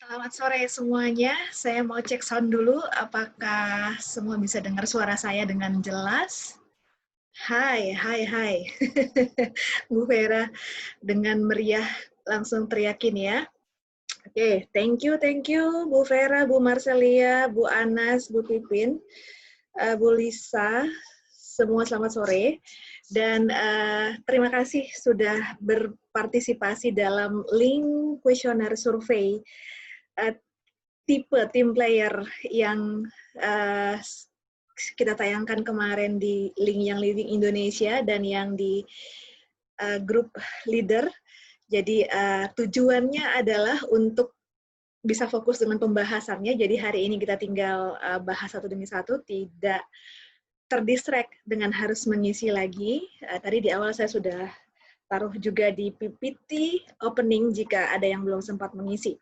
Selamat sore semuanya. Saya mau cek sound dulu, apakah semua bisa dengar suara saya dengan jelas? Hai, hai, hai. Bu Vera dengan meriah langsung teriakin ya. Oke, thank you Bu Vera, Bu Marcelia, Bu Anas, Bu Pipin, Bu Lisa, semua selamat sore. Dan terima kasih sudah berpartisipasi dalam link kuesioner survei tipe tim player yang uh, kita tayangkan kemarin di link yang Living Indonesia dan yang di grup leader. Jadi tujuannya adalah untuk bisa fokus dengan pembahasannya. Jadi hari ini kita tinggal bahas satu demi satu, tidak terdistract dengan harus mengisi lagi. Tadi di awal saya sudah taruh juga di PPT opening jika ada yang belum sempat mengisi.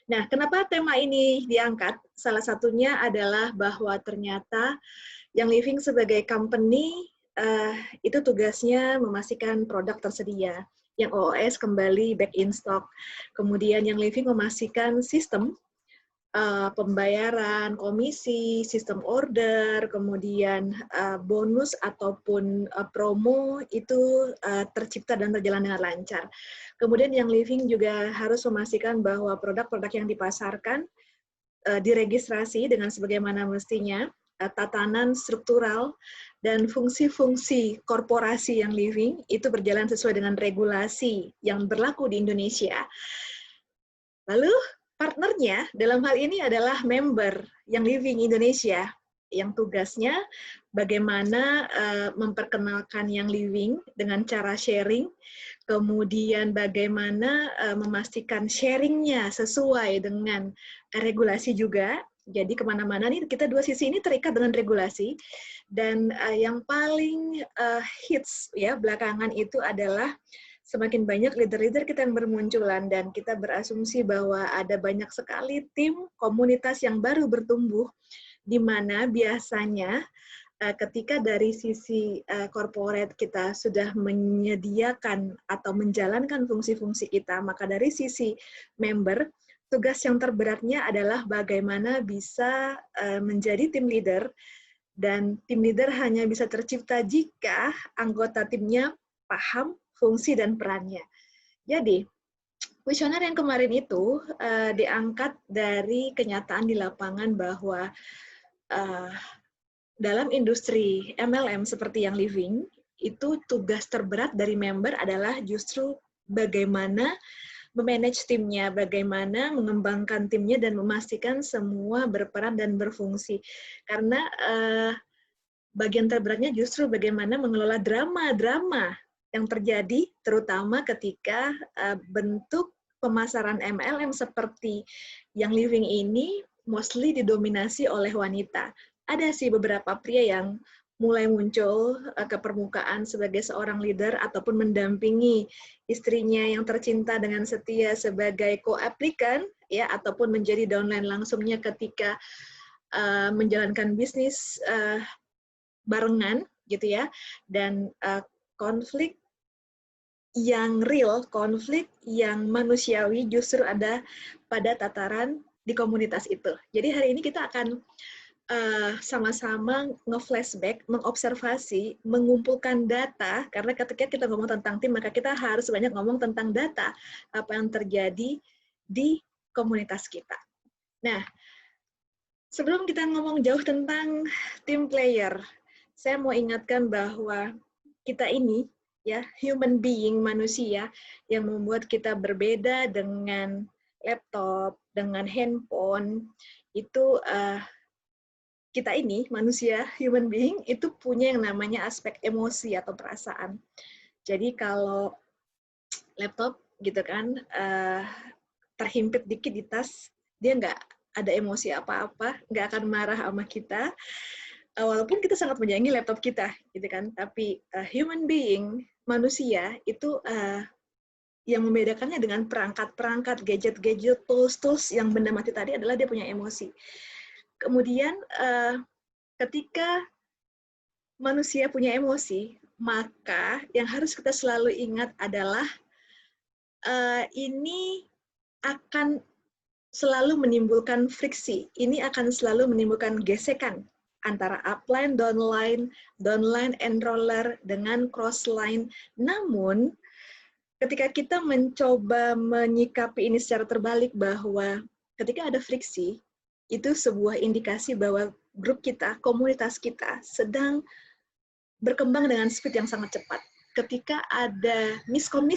Nah, kenapa tema ini diangkat? Salah satunya adalah bahwa ternyata yang Living sebagai company itu tugasnya memastikan produk tersedia, yang OOS kembali back in stock. Kemudian yang Living memastikan sistem pembayaran, komisi, sistem order, kemudian bonus ataupun promo itu tercipta dan berjalan dengan lancar. Kemudian yang Living juga harus memastikan bahwa produk-produk yang dipasarkan diregistrasi dengan sebagaimana mestinya, tatanan struktural dan fungsi-fungsi korporasi yang Living itu berjalan sesuai dengan regulasi yang berlaku di Indonesia. Lalu partnernya dalam hal ini adalah member yang Living Indonesia, yang tugasnya bagaimana memperkenalkan yang Living dengan cara sharing, kemudian bagaimana memastikan sharingnya sesuai dengan regulasi juga. Jadi kemana-mana nih kita dua sisi ini terikat dengan regulasi, dan yang paling hits ya belakangan itu adalah semakin banyak leader-leader kita yang bermunculan, dan kita berasumsi bahwa ada banyak sekali tim komunitas yang baru bertumbuh, di mana biasanya ketika dari sisi corporate kita sudah menyediakan atau menjalankan fungsi-fungsi kita, maka dari sisi member, tugas yang terberatnya adalah bagaimana bisa menjadi tim leader, dan tim leader hanya bisa tercipta jika anggota timnya paham fungsi dan perannya. Jadi, kuesioner yang kemarin itu diangkat dari kenyataan di lapangan bahwa dalam industri MLM seperti yang Living, itu tugas terberat dari member adalah justru bagaimana memanage timnya, bagaimana mengembangkan timnya dan memastikan semua berperan dan berfungsi. Karena bagian terberatnya justru bagaimana mengelola drama-drama yang terjadi, terutama ketika bentuk pemasaran MLM seperti yang Living ini mostly didominasi oleh wanita. Ada sih beberapa pria yang mulai muncul ke permukaan sebagai seorang leader ataupun mendampingi istrinya yang tercinta dengan setia sebagai co-applicant, ya, ataupun menjadi downline langsungnya ketika menjalankan bisnis barengan gitu ya, dan konflik yang real, konflik yang manusiawi justru ada pada tataran di komunitas itu. Jadi hari ini kita akan sama-sama nge-flashback, mengobservasi, mengumpulkan data, karena ketika kita ngomong tentang tim, maka kita harus banyak ngomong tentang data, apa yang terjadi di komunitas kita. Nah, sebelum kita ngomong jauh tentang tim player, saya mau ingatkan bahwa kita ini, ya, human being, manusia, yang membuat kita berbeda dengan laptop, dengan handphone, itu kita ini, manusia, human being, itu punya yang namanya aspek emosi atau perasaan. Jadi kalau laptop gitu kan, terhimpit dikit di tas, dia nggak ada emosi apa-apa, nggak akan marah sama kita, walaupun kita sangat menyayangi laptop kita, gitu kan. Tapi human being, manusia, itu yang membedakannya dengan perangkat-perangkat, gadget-gadget, tools-tools yang benda mati tadi adalah dia punya emosi. Kemudian ketika manusia punya emosi, maka yang harus kita selalu ingat adalah ini akan selalu menimbulkan friksi. Ini akan selalu menimbulkan gesekan antara upline, downline enroller dengan crossline. Namun, ketika kita mencoba menyikapi ini secara terbalik bahwa ketika ada friksi, itu sebuah indikasi bahwa grup kita, komunitas kita sedang berkembang dengan speed yang sangat cepat. Ketika ada miskom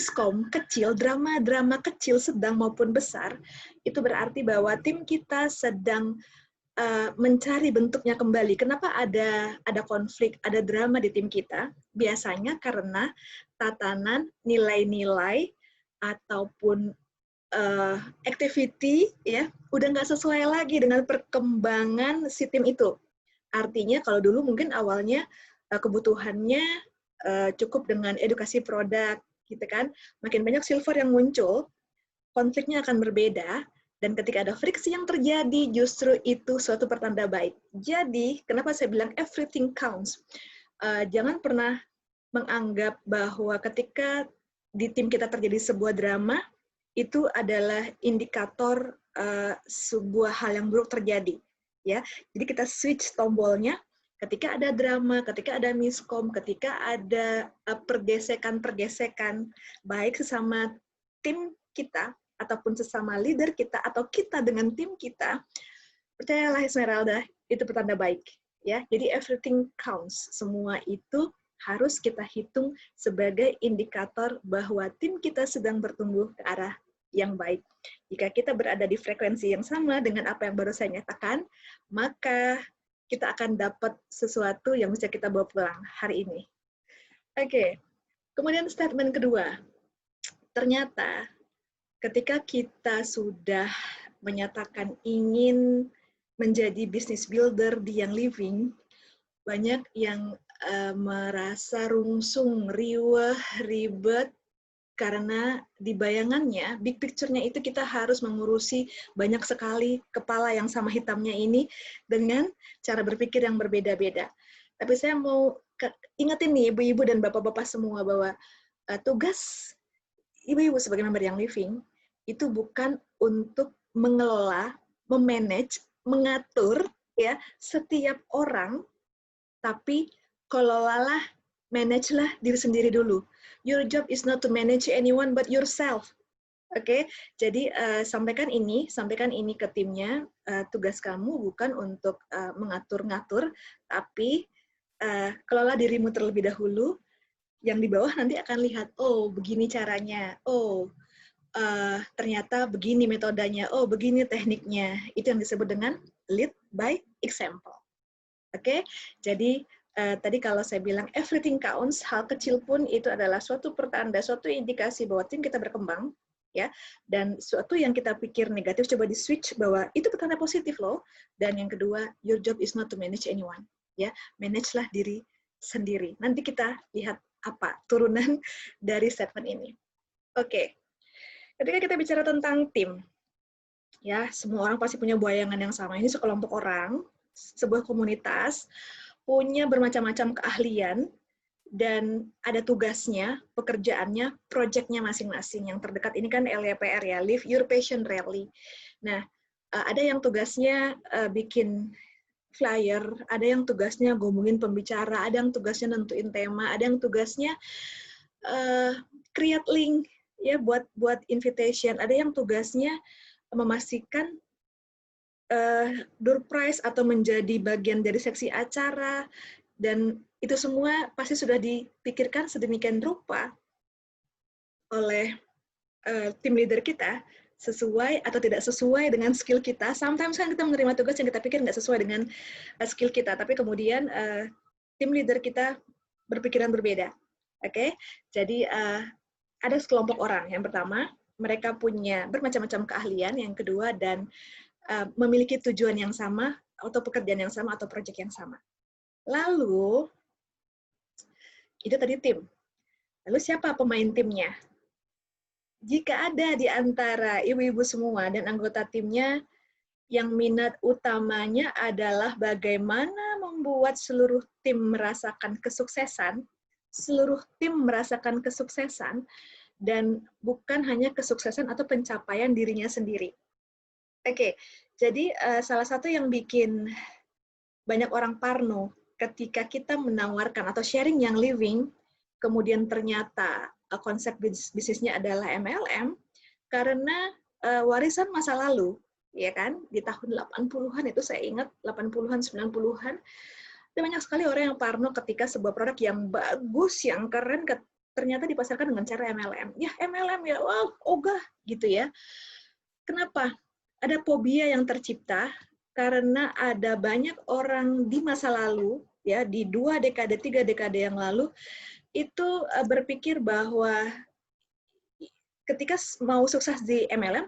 kecil, drama-drama kecil sedang maupun besar, itu berarti bahwa tim kita sedang mencari bentuknya kembali. Kenapa ada konflik, ada drama di tim kita? Biasanya karena tatanan nilai-nilai ataupun activity ya udah nggak sesuai lagi dengan perkembangan si tim itu. Artinya kalau dulu mungkin awalnya kebutuhannya cukup dengan edukasi produk, gitu kan. Makin banyak silver yang muncul, konfliknya akan berbeda, dan ketika ada friksi yang terjadi, justru itu suatu pertanda baik. Jadi, kenapa saya bilang everything counts? Jangan pernah menganggap bahwa ketika di tim kita terjadi sebuah drama, itu adalah indikator sebuah hal yang buruk terjadi. Ya, jadi kita switch tombolnya. Ketika ada drama, ketika ada miskom, ketika ada pergesekan-pergesekan, baik sesama tim kita, ataupun sesama leader kita, atau kita dengan tim kita, percayalah Esmeralda, itu pertanda baik. Ya, jadi everything counts. Semua itu harus kita hitung sebagai indikator bahwa tim kita sedang bertumbuh ke arah yang baik. Jika kita berada di frekuensi yang sama dengan apa yang baru saya nyatakan, maka kita akan dapat sesuatu yang bisa kita bawa pulang hari ini. Oke, kemudian statement kedua. Ternyata ketika kita sudah menyatakan ingin menjadi business builder di Young Living, banyak yang merasa rungsung, riweh, ribet, karena di bayangannya, big picture-nya itu kita harus mengurusi banyak sekali kepala yang sama hitamnya ini dengan cara berpikir yang berbeda-beda. Tapi saya mau ingetin nih ibu-ibu dan bapak-bapak semua bahwa tugas ibu-ibu sebagai member Young Living itu bukan untuk mengelola, memanage, mengatur ya setiap orang, tapi kelolalah, manage-lah diri sendiri dulu. Your job is not to manage anyone but yourself. Oke, jadi sampaikan ini ke timnya. Tugas kamu bukan untuk mengatur-ngatur, tapi kelola dirimu terlebih dahulu. Yang di bawah nanti akan lihat, oh begini caranya, oh ternyata begini metodenya, oh begini tekniknya. Itu yang disebut dengan lead by example. Oke, jadi tadi kalau saya bilang everything counts, hal kecil pun itu adalah suatu pertanda, suatu indikasi bahwa tim kita berkembang, ya. Dan suatu yang kita pikir negatif coba di switch bahwa itu pertanda positif loh. Dan yang kedua, your job is not to manage anyone, ya. Manage-lah diri sendiri. Nanti kita lihat apa turunan dari statement ini. Oke, ketika kita bicara tentang tim, ya semua orang pasti punya bayangan yang sama. Ini sekelompok orang, sebuah komunitas, punya bermacam-macam keahlian, dan ada tugasnya, pekerjaannya, proyeknya masing-masing. Yang terdekat ini kan LYPR ya, Live Your Passion Rally. Nah, ada yang tugasnya bikin flyer, ada yang tugasnya ngomongin pembicara, ada yang tugasnya nentuin tema, ada yang tugasnya create link ya buat invitation, ada yang tugasnya memastikan door prize atau menjadi bagian dari seksi acara, dan itu semua pasti sudah dipikirkan sedemikian rupa oleh tim leader kita, sesuai atau tidak sesuai dengan skill kita. Sometimes kan kita menerima tugas yang kita pikir nggak sesuai dengan skill kita, tapi kemudian tim leader kita berpikiran berbeda. Oke, jadi ada sekelompok orang. Yang pertama, mereka punya bermacam-macam keahlian. Yang kedua, dan memiliki tujuan yang sama, atau pekerjaan yang sama, atau proyek yang sama. Lalu, itu tadi tim. Lalu siapa pemain timnya? Jika ada di antara ibu-ibu semua dan anggota timnya yang minat utamanya adalah bagaimana membuat seluruh tim merasakan kesuksesan, dan bukan hanya kesuksesan atau pencapaian dirinya sendiri. Oke, jadi salah satu yang bikin banyak orang parno ketika kita menawarkan atau sharing yang living, kemudian ternyata konsep bisnisnya adalah MLM, karena warisan masa lalu, ya kan? Di tahun 80-an itu saya ingat, 80-an, 90-an, ada banyak sekali orang yang parno ketika sebuah produk yang bagus, yang keren, ternyata dipasarkan dengan cara MLM. Ya, MLM ya, wow, ogah, gitu ya. Kenapa? Ada fobia yang tercipta karena ada banyak orang di masa lalu, ya, di 2 dekade, 3 dekade yang lalu, itu berpikir bahwa ketika mau sukses di MLM,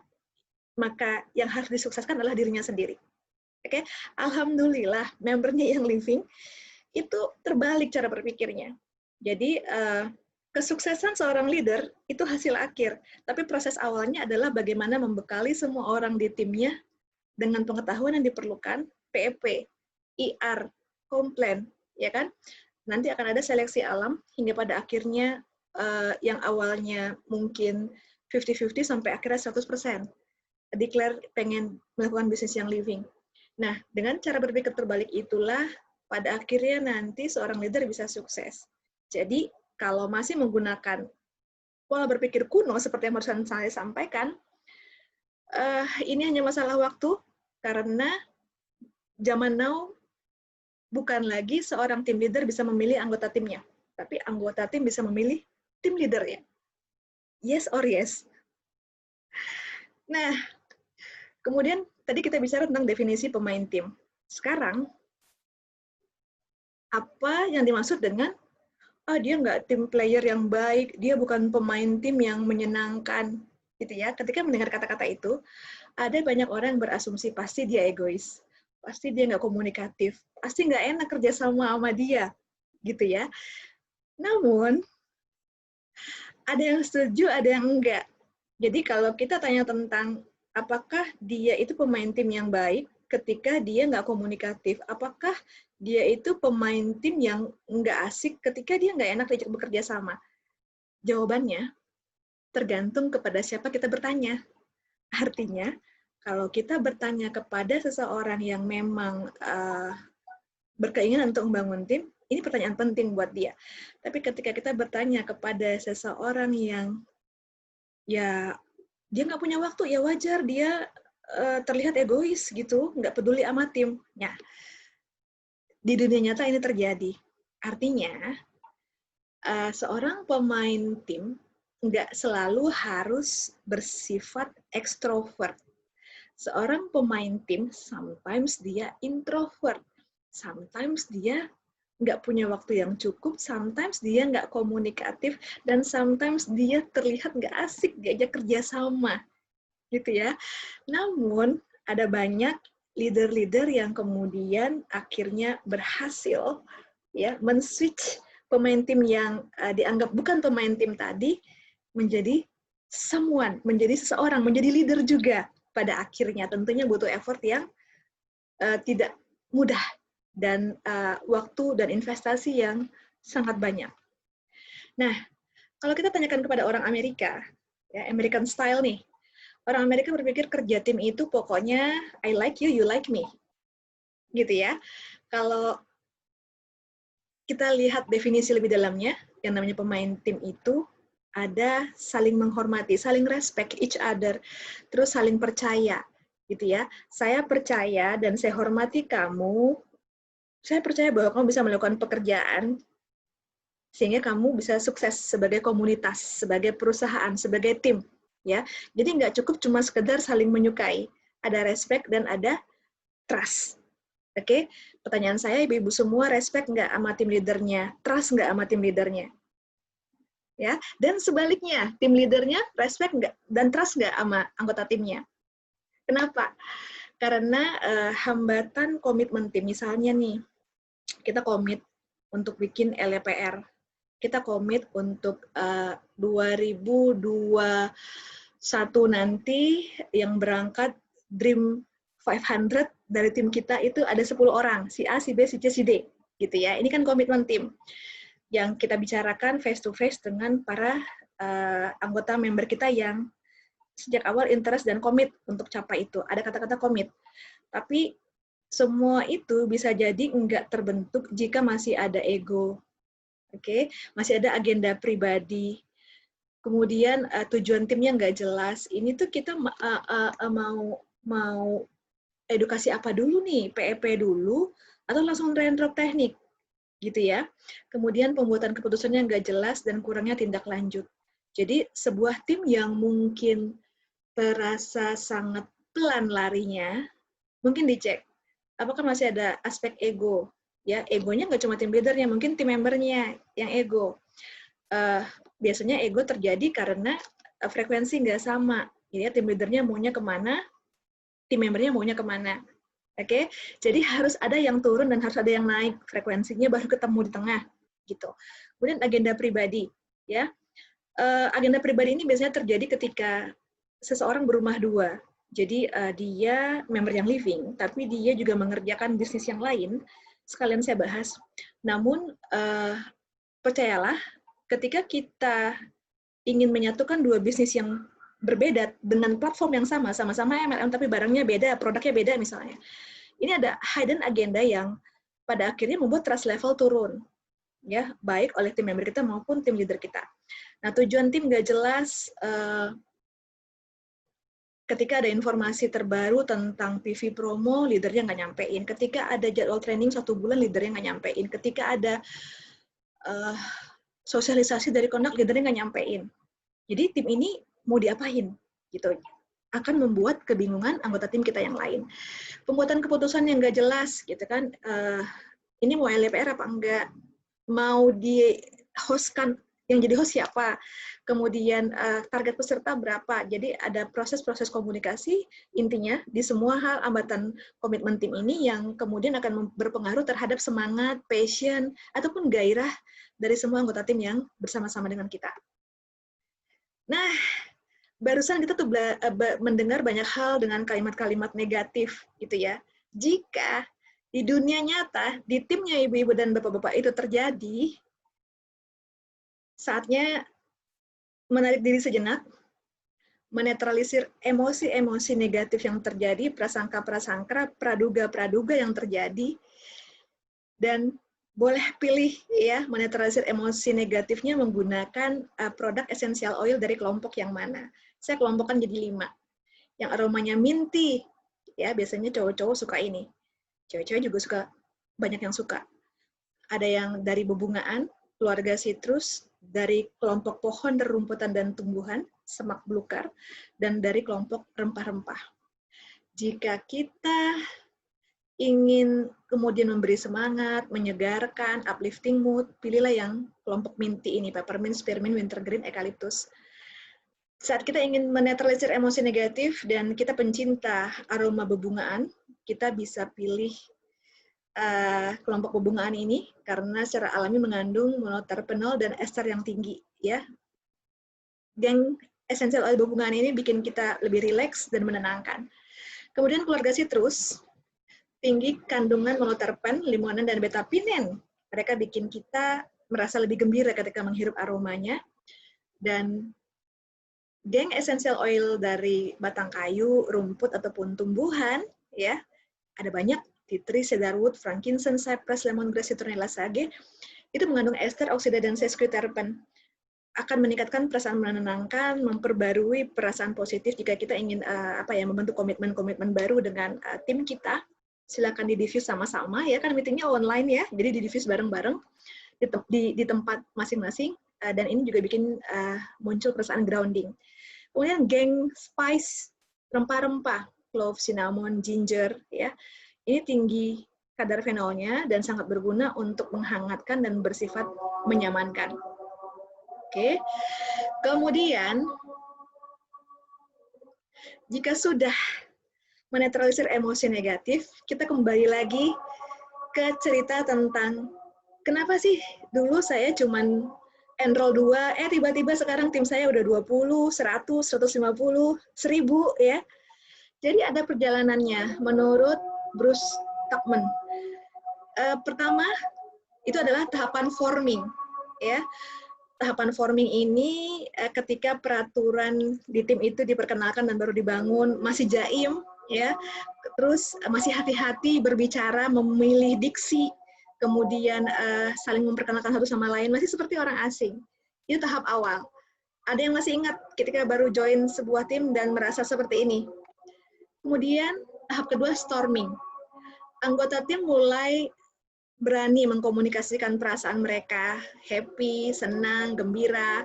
maka yang harus disukseskan adalah dirinya sendiri. Oke, alhamdulillah membernya yang living itu terbalik cara berpikirnya. Jadi kesuksesan seorang leader itu hasil akhir, tapi proses awalnya adalah bagaimana membekali semua orang di timnya dengan pengetahuan yang diperlukan, PEP, IR, komplain, ya kan? Nanti akan ada seleksi alam hingga pada akhirnya yang awalnya mungkin 50-50 sampai akhirnya 100%. Declare pengen melakukan bisnis yang living. Nah, dengan cara berpikir terbalik itulah pada akhirnya nanti seorang leader bisa sukses. Jadi, kalau masih menggunakan pola berpikir kuno seperti yang barusan saya sampaikan, ini hanya masalah waktu karena zaman now bukan lagi seorang tim leader bisa memilih anggota timnya, tapi anggota tim bisa memilih tim leadernya. Yes or yes. Nah, kemudian tadi kita bicara tentang definisi pemain tim. Sekarang, apa yang dimaksud dengan dia nggak tim player yang baik, dia bukan pemain tim yang menyenangkan, gitu ya. Ketika mendengar kata-kata itu, ada banyak orang yang berasumsi pasti dia egois, pasti dia nggak komunikatif, pasti nggak enak kerja sama dia, gitu ya. Namun, ada yang setuju, ada yang enggak. Jadi kalau kita tanya tentang apakah dia itu pemain tim yang baik ketika dia nggak komunikatif, apakah dia itu pemain tim yang nggak asik ketika dia nggak enak diajak bekerja sama? Jawabannya tergantung kepada siapa kita bertanya. Artinya, kalau kita bertanya kepada seseorang yang memang berkeinginan untuk membangun tim, ini pertanyaan penting buat dia. Tapi ketika kita bertanya kepada seseorang yang ya dia nggak punya waktu, ya wajar dia terlihat egois gitu, nggak peduli sama tim. Nah, di dunia nyata ini terjadi. Artinya, seorang pemain tim nggak selalu harus bersifat ekstrovert. Seorang pemain tim, sometimes dia introvert, sometimes dia nggak punya waktu yang cukup, sometimes dia nggak komunikatif, dan sometimes dia terlihat nggak asik diajak kerja sama. Gitu ya. Namun, ada banyak leader-leader yang kemudian akhirnya berhasil ya men-switch pemain tim yang dianggap bukan pemain tim tadi menjadi someone, menjadi seseorang, menjadi leader juga pada akhirnya. Tentunya butuh effort yang tidak mudah dan waktu dan investasi yang sangat banyak. Nah, kalau kita tanyakan kepada orang Amerika, ya American style nih, orang Amerika berpikir kerja tim itu pokoknya I like you, you like me. Gitu ya. Kalau kita lihat definisi lebih dalamnya, yang namanya pemain tim itu ada saling menghormati, saling respect each other, terus saling percaya. Gitu ya. Saya percaya dan saya hormati kamu, saya percaya bahwa kamu bisa melakukan pekerjaan sehingga kamu bisa sukses sebagai komunitas, sebagai perusahaan, sebagai tim. Ya, jadi nggak cukup cuma sekedar saling menyukai, ada respect dan ada trust. Oke, pertanyaan saya, ibu-ibu semua respect nggak sama tim leadernya, trust nggak sama tim leadernya? Ya, dan sebaliknya, tim leadernya respect nggak dan trust nggak sama anggota timnya? Kenapa? Karena hambatan komitmen tim, misalnya nih, kita komit untuk bikin LPR, kita komit untuk 2021 nanti yang berangkat Dream 500 dari tim kita itu ada 10 orang, si A, si B, si C, si D. Gitu ya. Ini kan komitmen tim yang kita bicarakan face to face dengan para anggota member kita yang sejak awal interest dan komit untuk capai itu. Ada kata-kata komit. Tapi semua itu bisa jadi enggak terbentuk jika masih ada ego. Oke, masih ada agenda pribadi. Kemudian tujuan timnya nggak jelas. Ini tuh kita mau edukasi apa dulu nih? PEP dulu atau langsung drop teknik? Gitu ya. Kemudian pembuatan keputusannya nggak jelas dan kurangnya tindak lanjut. Jadi sebuah tim yang mungkin terasa sangat pelan larinya, mungkin dicek apakah masih ada aspek ego. Ya, egonya nggak cuma tim leadernya, mungkin tim membernya yang ego. Biasanya ego terjadi karena frekuensi nggak sama. Jadi tim leadernya maunya kemana, tim membernya maunya kemana. Oke, jadi harus ada yang turun dan harus ada yang naik frekuensinya baru ketemu di tengah gitu. Kemudian agenda pribadi, ya. Agenda pribadi ini biasanya terjadi ketika seseorang berumah dua. Jadi dia member yang living, tapi dia juga mengerjakan bisnis yang lain. Sekalian saya bahas. Namun percayalah, ketika kita ingin menyatukan dua bisnis yang berbeda dengan platform yang sama, sama-sama MLM tapi barangnya beda, produknya beda misalnya. Ini ada hidden agenda yang pada akhirnya membuat trust level turun, ya, baik oleh tim member kita maupun tim leader kita. Nah, tujuan tim nggak jelas. Ketika ada informasi terbaru tentang PV promo, leadernya nggak nyampein. Ketika ada jadwal training 1 bulan, leadernya nggak nyampein. Ketika ada sosialisasi dari kondak, leadernya nggak nyampein. Jadi tim ini mau diapain? Gitu. Akan membuat kebingungan anggota tim kita yang lain. Pembuatan keputusan yang nggak jelas, gitu kan? Ini mau LPR apa enggak? Mau di-hostkan, yang jadi host siapa? Kemudian target peserta berapa? Jadi ada proses-proses komunikasi, intinya di semua hal hambatan komitmen tim ini yang kemudian akan berpengaruh terhadap semangat, passion, ataupun gairah dari semua anggota tim yang bersama-sama dengan kita. Nah, barusan kita tuh mendengar banyak hal dengan kalimat-kalimat negatif gitu ya. Jika di dunia nyata, di timnya ibu-ibu dan bapak-bapak itu terjadi, saatnya menarik diri sejenak, menetralisir emosi-emosi negatif yang terjadi, prasangka-prasangka, praduga-praduga yang terjadi, dan boleh pilih ya menetralisir emosi negatifnya menggunakan produk essential oil dari kelompok yang mana. Saya kelompokkan jadi 5. Yang aromanya minty, ya biasanya cowok-cowok suka ini. Cewek-cewek juga suka, banyak yang suka. Ada yang dari bebungaan, keluarga sitrus, dari kelompok pohon, rerumputan dan tumbuhan, semak belukar, dan dari kelompok rempah-rempah. Jika kita ingin kemudian memberi semangat, menyegarkan, uplifting mood, pilihlah yang kelompok minty ini, peppermint, spearmint, wintergreen, eucalyptus. Saat kita ingin menetralisir emosi negatif dan kita pencinta aroma bebungaan, kita bisa pilih kelompok bebungaan ini karena secara alami mengandung monoterpenol dan ester yang tinggi, ya. Geng essential oil bebungaan ini bikin kita lebih rileks dan menenangkan. Kemudian keluarga sitrus, tinggi kandungan monoterpen, limonan, dan betapinen. Mereka bikin kita merasa lebih gembira ketika menghirup aromanya. Dan geng essential oil dari batang kayu, rumput, ataupun tumbuhan, ya, ada banyak, tea tree, cedarwood, frankincense, cypress, lemongrass, citronella sage, itu mengandung ester, oksida, dan sesquiterpen. Akan meningkatkan perasaan menenangkan, memperbarui perasaan positif jika kita ingin membentuk komitmen-komitmen baru dengan tim kita. Silakan di-diffuse sama-sama, ya kan meetingnya online ya, jadi di-diffuse bareng-bareng di tempat masing-masing, dan ini juga bikin muncul perasaan grounding. Kemudian geng spice, rempah-rempah, clove, cinnamon, ginger, ya, ini tinggi kadar fenolnya dan sangat berguna untuk menghangatkan dan bersifat menyamankan. Oke, kemudian jika sudah menetralisir emosi negatif, kita kembali lagi ke cerita tentang kenapa sih dulu saya cuman enroll 2, tiba-tiba sekarang tim saya udah 20, 100, 150, 1000 ya. Jadi ada perjalanannya menurut Bruce Tuckman. Pertama, itu adalah tahapan forming. Ya. tahapan forming ini ketika peraturan di tim itu diperkenalkan dan baru dibangun, masih jaim, ya, terus masih hati-hati berbicara, memilih diksi, kemudian saling memperkenalkan satu sama lain, masih seperti orang asing. Itu tahap awal. Ada yang masih ingat ketika baru join sebuah tim dan merasa seperti ini. Kemudian tahap kedua, storming. Anggota tim mulai berani mengkomunikasikan perasaan mereka, happy, senang, gembira.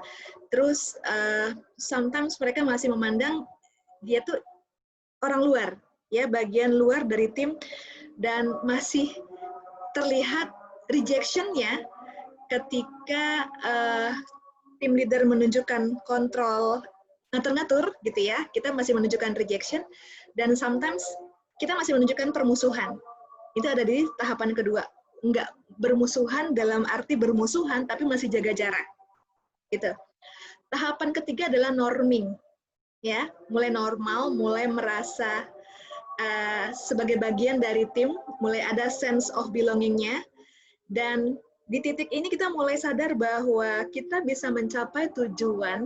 Terus sometimes mereka masih memandang dia tuh orang luar, ya, bagian luar dari tim, dan masih terlihat rejection-nya ketika tim leader menunjukkan kontrol ngatur-ngatur gitu ya, kita masih menunjukkan rejection, dan sometimes kita masih menunjukkan permusuhan. Itu ada di tahapan kedua. Nggak bermusuhan dalam arti bermusuhan, tapi masih jaga jarak. Gitu. Tahapan ketiga adalah norming. Ya, mulai normal, mulai merasa sebagai bagian dari tim, mulai ada sense of belonging-nya, dan di titik ini kita mulai sadar bahwa kita bisa mencapai tujuan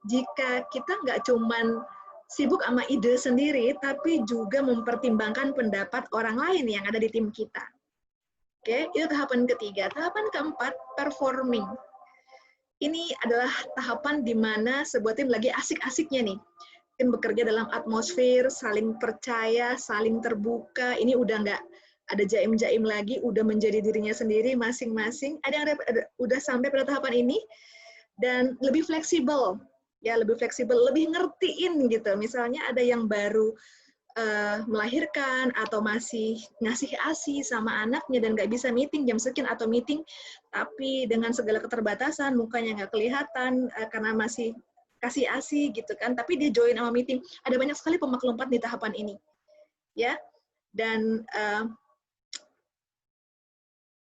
jika kita nggak cuman sibuk sama ide sendiri, tapi juga mempertimbangkan pendapat orang lain yang ada di tim kita. Oke, itu tahapan ketiga. Tahapan keempat, performing. Ini adalah tahapan di mana sebuah tim lagi asik-asiknya nih. Tim bekerja dalam atmosfer, saling percaya, saling terbuka. Ini udah nggak ada jaim-jaim lagi, udah menjadi dirinya sendiri masing-masing. Ada yang udah sampai pada tahapan ini, dan lebih fleksibel. Ya, lebih fleksibel, lebih ngertiin gitu. Misalnya ada yang baru melahirkan atau masih ngasih ASI sama anaknya dan nggak bisa meeting jam sekian, atau meeting tapi dengan segala keterbatasan, mukanya nggak kelihatan karena masih kasih ASI gitu kan, tapi dia join sama meeting. Ada banyak sekali pemak-lompat di tahapan ini, ya. Dan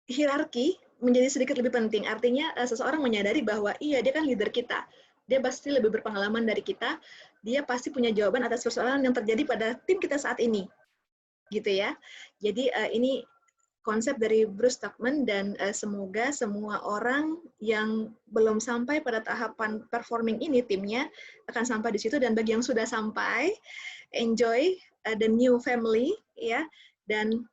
hierarki menjadi sedikit lebih penting. Artinya seseorang menyadari bahwa iya, dia kan leader kita, dia pasti lebih berpengalaman dari kita, dia pasti punya jawaban atas persoalan yang terjadi pada tim kita saat ini, gitu ya. Jadi ini konsep dari Bruce Tuckman, dan semoga semua orang yang belum sampai pada tahapan performing ini, timnya akan sampai di situ, dan bagi yang sudah sampai, enjoy the new family, ya. Dan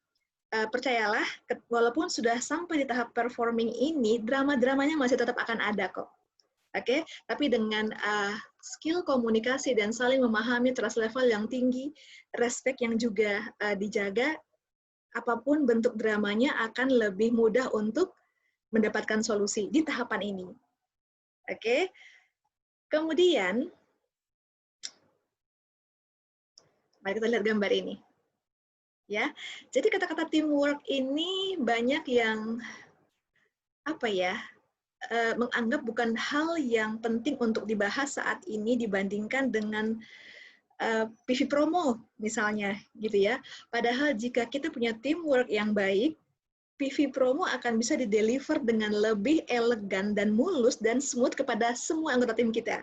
percayalah, walaupun sudah sampai di tahap performing ini, drama-dramanya masih tetap akan ada kok. Oke, tapi dengan skill komunikasi dan saling memahami, trust level yang tinggi, respect yang juga dijaga, apapun bentuk dramanya akan lebih mudah untuk mendapatkan solusi di tahapan ini. Oke, kemudian mari kita lihat gambar ini. Ya, jadi kata-kata teamwork ini banyak yang apa ya? Menganggap bukan hal yang penting untuk dibahas saat ini dibandingkan dengan PV promo misalnya, gitu ya. Padahal jika kita punya teamwork yang baik, PV promo akan bisa dideliver dengan lebih elegan dan mulus dan smooth kepada semua anggota tim kita.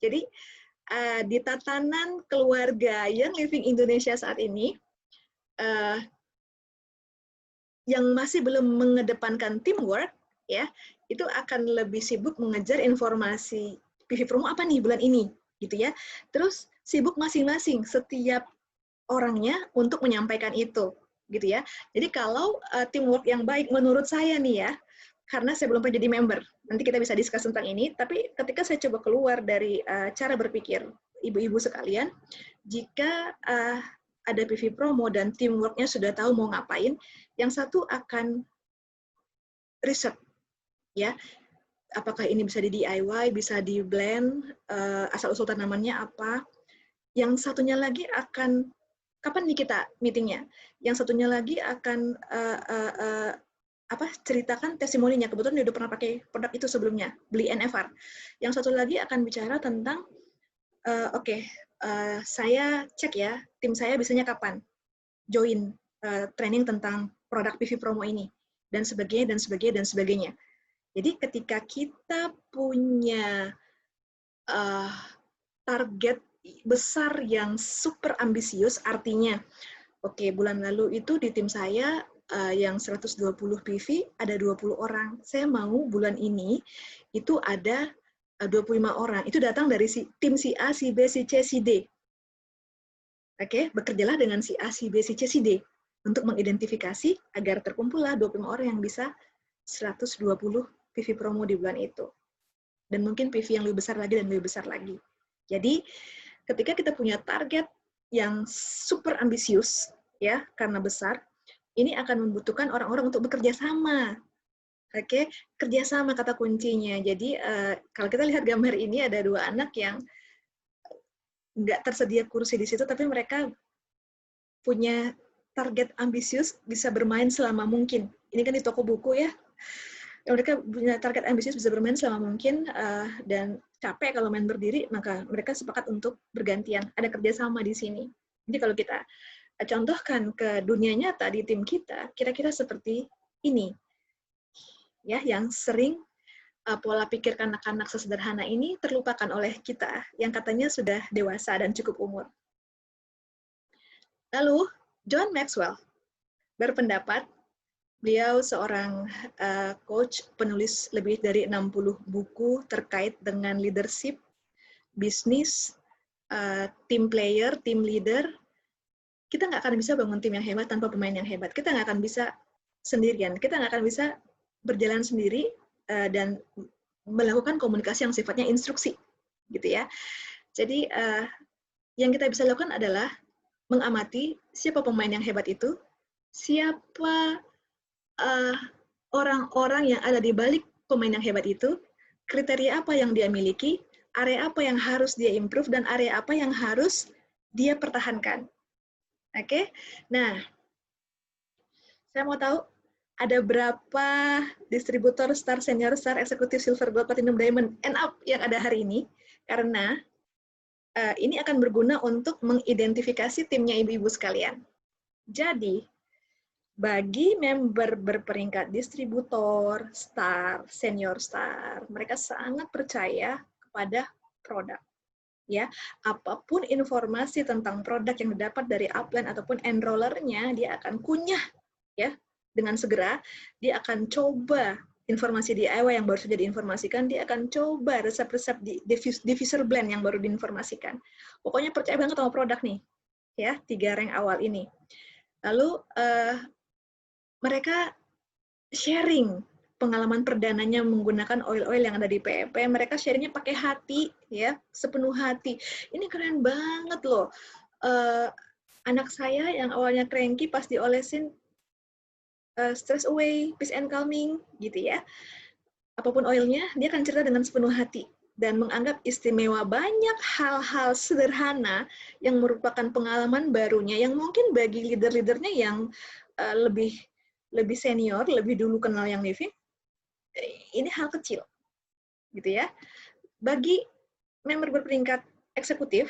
Jadi di tatanan keluarga Young Living Indonesia saat ini, yang masih belum mengedepankan teamwork, ya, itu akan lebih sibuk mengejar informasi PV promo apa nih bulan ini, gitu ya. Terus sibuk masing-masing setiap orangnya untuk menyampaikan itu, gitu ya. Jadi kalau teamwork yang baik menurut saya nih ya, karena saya belum pernah jadi member, nanti kita bisa discuss tentang ini, tapi ketika saya coba keluar dari cara berpikir ibu-ibu sekalian, jika ada PV promo dan teamwork-nya sudah tahu mau ngapain, yang satu akan riset, ya, apakah ini bisa di DIY, bisa di blend, asal-usul tanamannya apa. Yang satunya lagi akan, kapan nih kita meetingnya? Yang satunya lagi akan ceritakan testimoninya, kebetulan dia udah pernah pakai produk itu sebelumnya, beli NFR. Yang satu lagi akan bicara tentang, saya cek ya, tim saya bisanya kapan join training tentang produk PV promo ini, dan sebagainya, dan sebagainya, dan sebagainya. Jadi ketika kita punya target besar yang super ambisius, artinya, oke, bulan lalu itu di tim saya yang 120 PV ada 20 orang. Saya mau bulan ini itu ada 25 orang. Itu datang dari tim si A, si B, si C, si D. Oke, bekerjalah dengan si A, si B, si C, si D untuk mengidentifikasi agar terkumpullah 25 orang yang bisa 120 PV promo di bulan itu. Dan mungkin PV yang lebih besar lagi dan lebih besar lagi. Jadi, ketika kita punya target yang super ambisius, ya, karena besar, ini akan membutuhkan orang-orang untuk bekerja sama. Oke, kerjasama kata kuncinya. Jadi, kalau kita lihat gambar ini, ada dua anak yang nggak tersedia kursi di situ, tapi mereka punya target ambisius bisa bermain selama mungkin. Ini kan di toko buku ya. Mereka punya target ambisius bisa bermain selama mungkin dan capek kalau main berdiri, maka mereka sepakat untuk bergantian. Ada kerjasama di sini. Jadi kalau kita contohkan ke dunia nyata di tim kita, kira-kira seperti ini. Ya, yang sering pola pikir kanak-kanak sesederhana ini terlupakan oleh kita yang katanya sudah dewasa dan cukup umur. Lalu, John Maxwell berpendapat, beliau seorang coach, penulis lebih dari 60 buku terkait dengan leadership, bisnis, team player, team leader. Kita nggak akan bisa bangun tim yang hebat tanpa pemain yang hebat. Kita nggak akan bisa sendirian. Kita nggak akan bisa berjalan sendiri dan melakukan komunikasi yang sifatnya instruksi, gitu ya. Jadi yang kita bisa lakukan adalah mengamati siapa pemain yang hebat itu, siapa orang-orang yang ada di balik pemain yang hebat itu, kriteria apa yang dia miliki, area apa yang harus dia improve, dan area apa yang harus dia pertahankan. Oke? Nah, saya mau tahu ada berapa distributor star, senior star, eksekutif, silver, gold, platinum, diamond, and up yang ada hari ini, karena ini akan berguna untuk mengidentifikasi timnya ibu-ibu sekalian. Jadi, bagi member berperingkat distributor, star, senior star, mereka sangat percaya kepada produk. Ya, apapun informasi tentang produk yang didapat dari upline ataupun enrollernya, dia akan kunyah, ya, dengan segera. Dia akan coba informasi DIY yang baru saja diinformasikan, dia akan coba resep-resep di diffuser blend yang baru diinformasikan. Pokoknya percaya banget sama produk nih, ya, 3 rank awal ini. Lalu mereka sharing pengalaman perdananya menggunakan oil-oil yang ada di PEP. Mereka sharingnya pakai hati, ya, sepenuh hati. Ini keren banget loh. Anak saya yang awalnya cranky pas diolesin stress away, peace and calming, gitu ya. Apapun oilnya, dia akan cerita dengan sepenuh hati dan menganggap istimewa banyak hal-hal sederhana yang merupakan pengalaman barunya yang mungkin bagi leader-leadernya yang lebih senior, lebih dulu kenal yang living, ini hal kecil, gitu ya. Bagi member berperingkat eksekutif,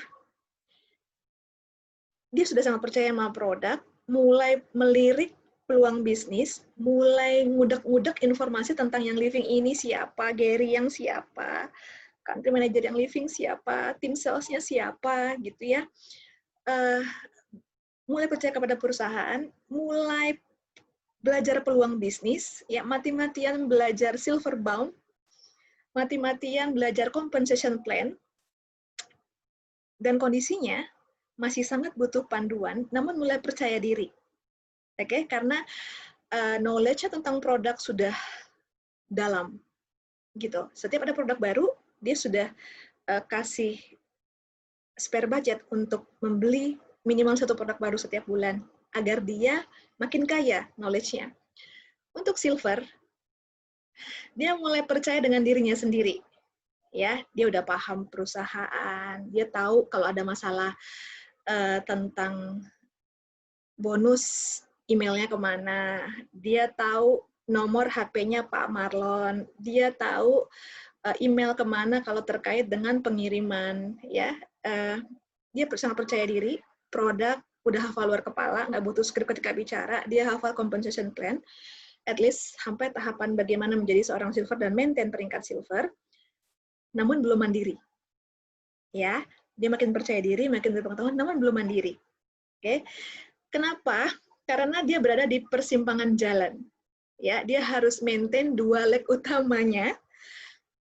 dia sudah sangat percaya sama produk, mulai melirik peluang bisnis, mulai ngudak-ngudak informasi tentang yang living ini siapa, Gary yang siapa, country manager yang living siapa, tim salesnya siapa, gitu ya. Mulai percaya kepada perusahaan, mulai belajar peluang bisnis, ya, mati-matian belajar silver bound, mati-matian belajar compensation plan, dan kondisinya masih sangat butuh panduan, namun mulai percaya diri. Oke, karena knowledge-nya tentang produk sudah dalam, gitu. Setiap ada produk baru, dia sudah kasih spare budget untuk membeli minimal 1 produk baru setiap bulan, agar dia makin kaya knowledge-nya. Untuk silver, dia mulai percaya dengan dirinya sendiri. Ya, dia udah paham perusahaan, dia tahu kalau ada masalah tentang bonus emailnya kemana, dia tahu nomor HP-nya Pak Marlon, dia tahu email kemana kalau terkait dengan pengiriman, ya. Dia sangat percaya diri, produk udah hafal luar kepala, nggak butuh skrip ketika bicara, dia hafal compensation plan, at least sampai tahapan bagaimana menjadi seorang silver dan maintain peringkat silver, namun belum mandiri. Ya, dia makin percaya diri, makin berpengetahuan, namun belum mandiri. Oke. Kenapa? karena dia berada di persimpangan jalan. Ya, dia harus maintain 2 leg utamanya,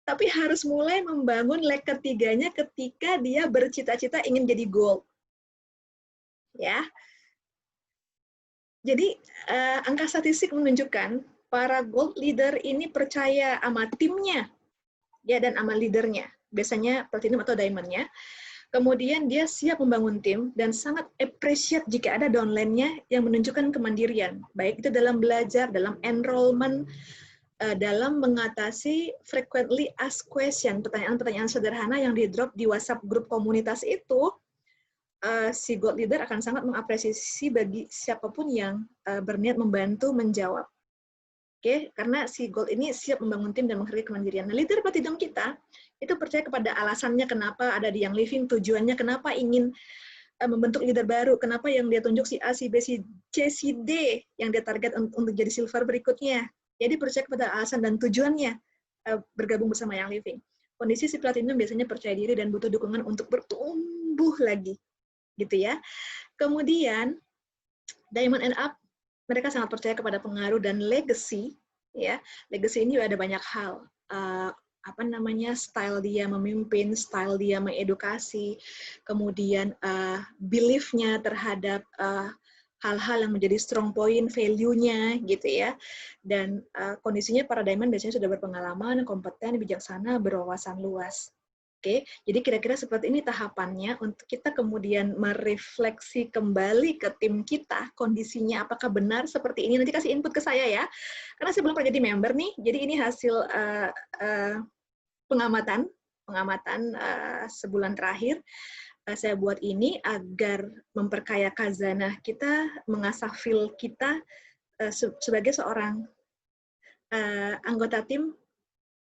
tapi harus mulai membangun leg ketiganya ketika dia bercita-cita ingin jadi gold. Ya. Jadi angka statistik menunjukkan para gold leader ini percaya sama timnya, ya, dan sama leadernya. Biasanya platinum atau diamond-nya. Kemudian dia siap membangun tim dan sangat appreciate jika ada downline-nya yang menunjukkan kemandirian, baik itu dalam belajar, dalam enrollment, dalam mengatasi frequently asked question, pertanyaan-pertanyaan sederhana yang di-drop di WhatsApp grup komunitas itu. Si gold leader akan sangat mengapresiasi bagi siapapun yang berniat membantu menjawab. Oke, karena si gold ini siap membangun tim dan menghargai kemandirian. Nah, leader platinum kita itu percaya kepada alasannya kenapa ada di Young Living, tujuannya kenapa ingin membentuk leader baru, kenapa yang dia tunjuk si A, si B, si C, si D yang dia target untuk jadi silver berikutnya. Jadi percaya kepada alasan dan tujuannya bergabung bersama Young Living. Kondisi si platinum biasanya percaya diri dan butuh dukungan untuk bertumbuh lagi. Gitu ya. Kemudian diamond and up, mereka sangat percaya kepada pengaruh dan legacy, ya. Legacy ini ada banyak hal, style dia memimpin, style dia mengedukasi, kemudian belief-nya terhadap hal-hal yang menjadi strong point, value-nya, gitu ya. Dan kondisinya para diamond biasanya sudah berpengalaman, kompeten, bijaksana, berwawasan luas. Oke, jadi kira-kira seperti ini tahapannya untuk kita kemudian merefleksi kembali ke tim kita, kondisinya apakah benar seperti ini. Nanti kasih input ke saya ya, karena saya belum pernah jadi member nih, jadi ini hasil pengamatan sebulan terakhir. Saya buat ini agar memperkaya khazanah kita, mengasah feel kita sebagai seorang anggota tim,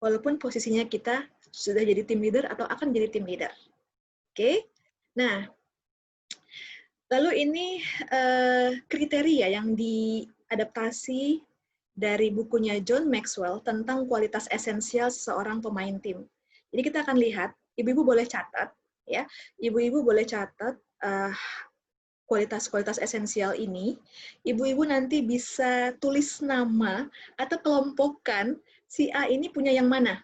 walaupun posisinya kita sudah jadi tim leader atau akan jadi tim leader. Oke, nah, lalu ini kriteria yang diadaptasi dari bukunya John Maxwell tentang kualitas esensial seorang pemain tim. Jadi kita akan lihat, ibu-ibu boleh catat, ya, ibu-ibu boleh catat kualitas-kualitas esensial ini. Ibu-ibu nanti bisa tulis nama atau kelompokkan si A ini punya yang mana.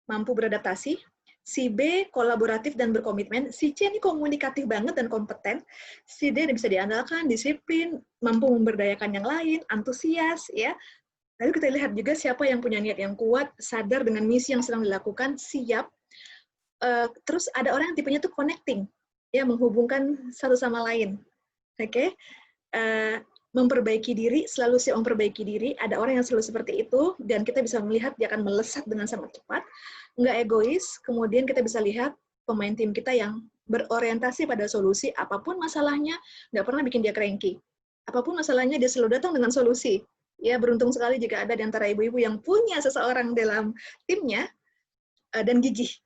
Mampu beradaptasi, si B kolaboratif dan berkomitmen, si C ini komunikatif banget dan kompeten, si D bisa diandalkan, disiplin, mampu memberdayakan yang lain, antusias, ya. Lalu kita lihat juga siapa yang punya niat yang kuat, sadar dengan misi yang sedang dilakukan, siap. Terus ada orang yang tipenya tuh connecting, ya, menghubungkan satu sama lain. Oke. Memperbaiki diri, selalu siap memperbaiki diri, ada orang yang selalu seperti itu, dan kita bisa melihat dia akan melesat dengan sangat cepat, nggak egois, kemudian kita bisa lihat pemain tim kita yang berorientasi pada solusi, apapun masalahnya, nggak pernah bikin dia cranky. Apapun masalahnya, dia selalu datang dengan solusi. Ya, beruntung sekali jika ada di antara ibu-ibu yang punya seseorang dalam timnya, dan gigih.